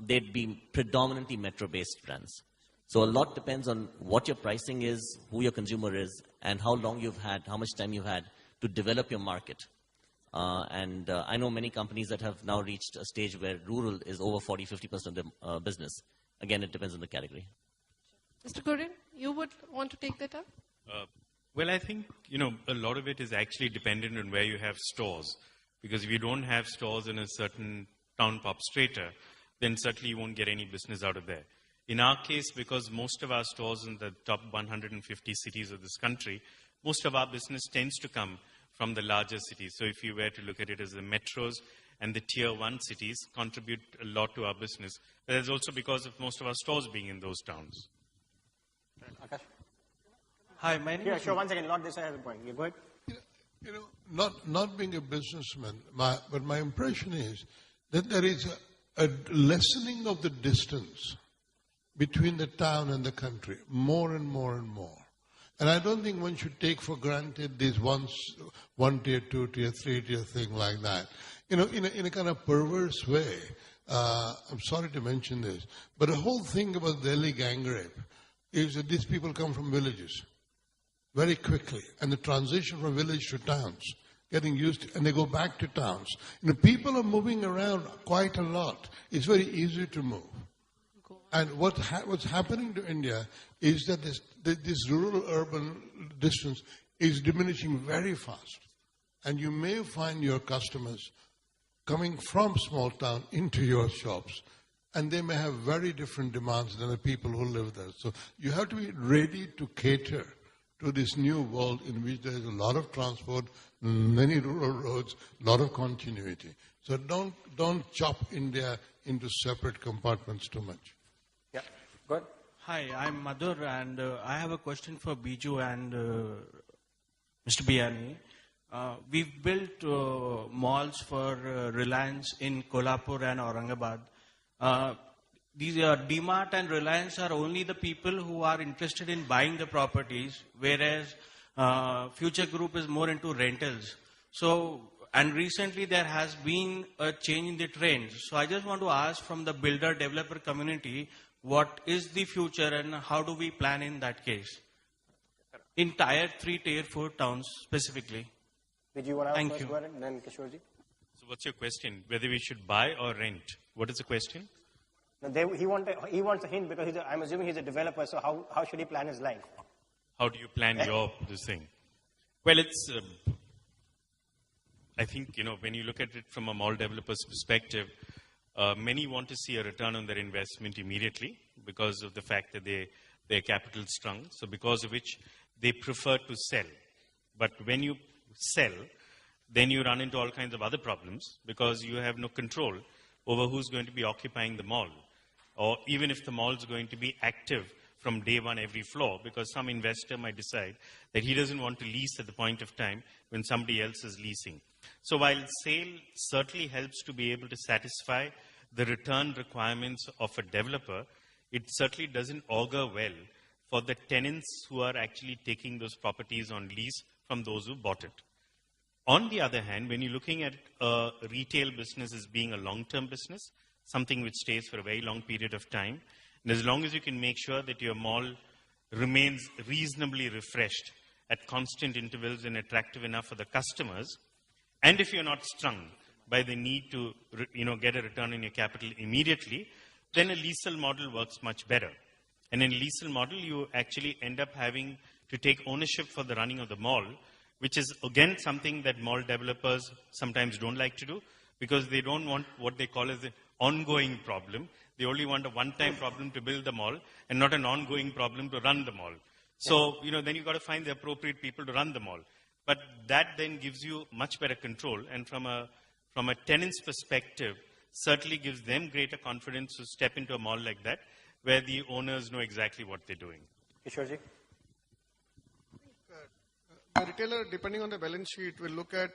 [SPEAKER 6] they'd be predominantly metro-based brands. So a lot depends on what your pricing is, who your consumer is, and how long you've had, how much time you've had to develop your market. And I know many companies that have now reached a stage where rural is over 40-50% of their business. Again, it depends on the category.
[SPEAKER 15] Mr. Gurrin, you would want to take that up?
[SPEAKER 9] Well, I think, a lot of it is actually dependent on where you have stores. Because if you don't have stores in a certain town pop strata, then certainly you won't get any business out of there. In our case, because most of our stores in the top 150 cities of this country, most of our business tends to come from the larger cities. So if you were to look at it as the metros and the tier 1 cities contribute a lot to our business. But that's also because of most of our stores being in those towns.
[SPEAKER 3] Akash?
[SPEAKER 8] Hi, my name
[SPEAKER 3] is...
[SPEAKER 8] is...
[SPEAKER 3] Sure, one second. Lord Desai has a point. You go ahead.
[SPEAKER 7] Not being a businessman, but my impression is that there is a lessening of the distance between the town and the country, more and more and more. And I don't think one should take for granted this one tier, 2 tier, 3 tier thing like that. In a kind of perverse way, I'm sorry to mention this, but the whole thing about Delhi gang rape is that these people come from villages very quickly, and the transition from village to towns, getting used to, and they go back to towns. People are moving around quite a lot. It's very easy to move. And what's happening to India is that this rural-urban distance is diminishing very fast. And you may find your customers coming from small town into your shops and they may have very different demands than the people who live there. So you have to be ready to cater to this new world in which there is a lot of transport, many rural roads, a lot of continuity. So don't chop India into separate compartments too much.
[SPEAKER 3] Yeah, good.
[SPEAKER 16] Hi, I'm Madhur, and I have a question for Biju and Mr. Biyani. We've built malls for Reliance in Kolhapur and Aurangabad. These DMart and Reliance are only the people who are interested in buying the properties, whereas Future Group is more into rentals. So, and recently there has been a change in the trends. So I just want to ask from the builder-developer community, what is the future and how do we plan in that case? In Tier 3, Tier 4 towns specifically.
[SPEAKER 3] Did you want to
[SPEAKER 16] Thank
[SPEAKER 3] first
[SPEAKER 16] you.
[SPEAKER 3] go ahead and then Kishorji?
[SPEAKER 9] So what's your question? Whether we should buy or rent? What is the question?
[SPEAKER 3] No, he wants a hint because I'm assuming he's a developer, so how should he plan his life?
[SPEAKER 9] How do you plan this thing? Well, it's, I think, when you look at it from a mall developer's perspective, many want to see a return on their investment immediately because of the fact that they're capital strong. So because of which they prefer to sell. But when you sell, then you run into all kinds of other problems because you have no control over who's going to be occupying the mall. Or even if the mall is going to be active from day one every floor, because some investor might decide that he doesn't want to lease at the point of time when somebody else is leasing. So while sale certainly helps to be able to satisfy the return requirements of a developer, it certainly doesn't augur well for the tenants who are actually taking those properties on lease from those who bought it. On the other hand, when you're looking at a retail business as being a long-term business, something which stays for a very long period of time, and as long as you can make sure that your mall remains reasonably refreshed at constant intervals and attractive enough for the customers, and if you're not strung by the need to get a return on your capital immediately, then a leasehold model works much better. And in a leasehold model, you actually end up having to take ownership for the running of the mall, which is again something that mall developers sometimes don't like to do because they don't want what they call as an ongoing problem. They only want a one-time problem to build the mall and not an ongoing problem to run the mall. So, then you've got to find the appropriate people to run the mall. But that then gives you much better control. And from a tenant's perspective, certainly gives them greater confidence to step into a mall like that, where the owners know exactly what they're doing.
[SPEAKER 3] Kishorji?
[SPEAKER 8] The retailer, depending on the balance sheet, will look at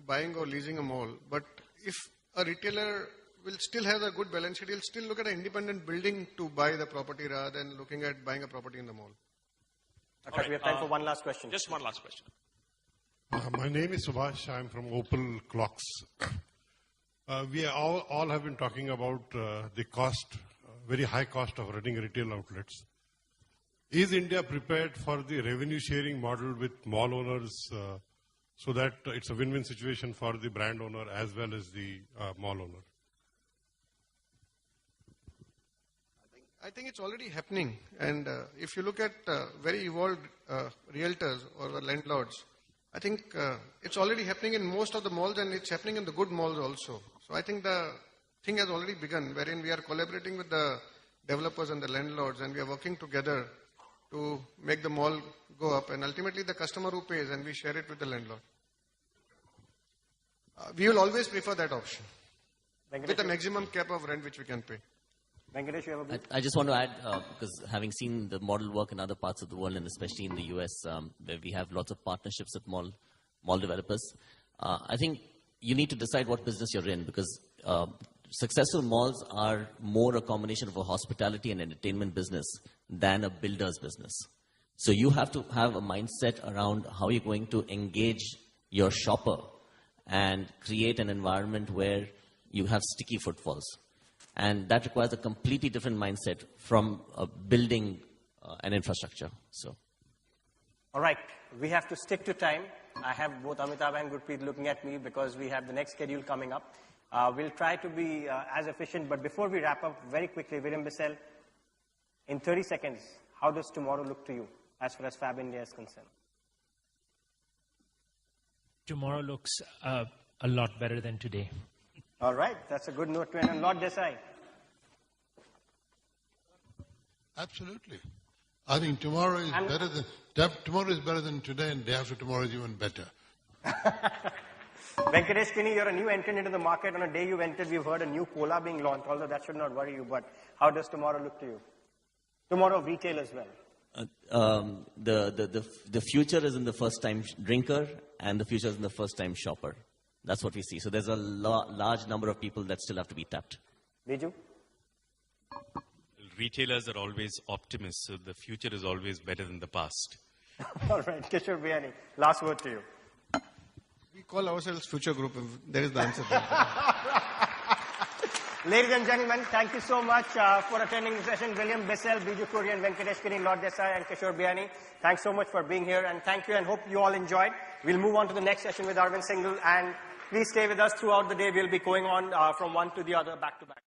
[SPEAKER 8] buying or leasing a mall. But if a retailer will still have a good balance sheet, he'll still look at an independent building to buy the property rather than looking at buying a property in the mall.
[SPEAKER 3] Okay, right, we have time for one last question.
[SPEAKER 2] Just one last question.
[SPEAKER 7] My name is Subhash. I'm from Opal Clocks. We all have been talking about the cost, very high cost of running retail outlets. Is India prepared for the revenue sharing model with mall owners so that it's a win-win situation for the brand owner as well as the mall owner?
[SPEAKER 8] I think it's already happening. And if you look at very evolved realtors or landlords, I think it's already happening in most of the malls and it's happening in the good malls also. So I think the thing has already begun, wherein we are collaborating with the developers and the landlords and we are working together to make the mall go up, and ultimately the customer who pays and we share it with the landlord. We will always prefer that option with a maximum cap of rent which we can pay.
[SPEAKER 3] Venkatesh, you have a brief?
[SPEAKER 6] I just want to add, because having seen the model work in other parts of the world, and especially in the US, where we have lots of partnerships with mall developers, I think you need to decide what business you're in, because successful malls are more a combination of a hospitality and entertainment business than a builder's business. So you have to have a mindset around how you're going to engage your shopper and create an environment where you have sticky footfalls. And that requires a completely different mindset from building an infrastructure. So,
[SPEAKER 3] all right, we have to stick to time. I have both Amitabh and Gurpreet looking at me because we have the next schedule coming up. We'll try to be as efficient, but before we wrap up, very quickly, Viren Bissell, in 30 seconds, how does tomorrow look to you as far as Fab India is concerned?
[SPEAKER 10] Tomorrow looks a lot better than today.
[SPEAKER 3] All right, that's a good note to end on. Lord Desai.
[SPEAKER 7] Absolutely. I think tomorrow is better than today, and day after tomorrow is even better.
[SPEAKER 3] Venkatesh Kini, you're a new entrant into the market. On a day you entered, we've heard a new cola being launched, although that should not worry you. But how does tomorrow look to you? Tomorrow retail as well.
[SPEAKER 6] The future is in the first-time drinker, and the future is in the first-time shopper. That's what we see. So there's a large number of people that still have to be tapped.
[SPEAKER 3] Biju?
[SPEAKER 9] Retailers are always optimists, so the future is always better than the past.
[SPEAKER 3] All right, Kishore Biyani, last word to you.
[SPEAKER 8] We call ourselves Future Group. There is the answer.
[SPEAKER 3] Ladies and gentlemen, thank you so much for attending the session. William Bissell, Biju Kuri, and Venkatesh Kini, Lord Desai, and Kishore Biyani. Thanks so much for being here, and thank you, and hope you all enjoyed. We'll move on to the next session with Arvind Singhal, and please stay with us throughout the day. We'll be going on from one to the other, back to back.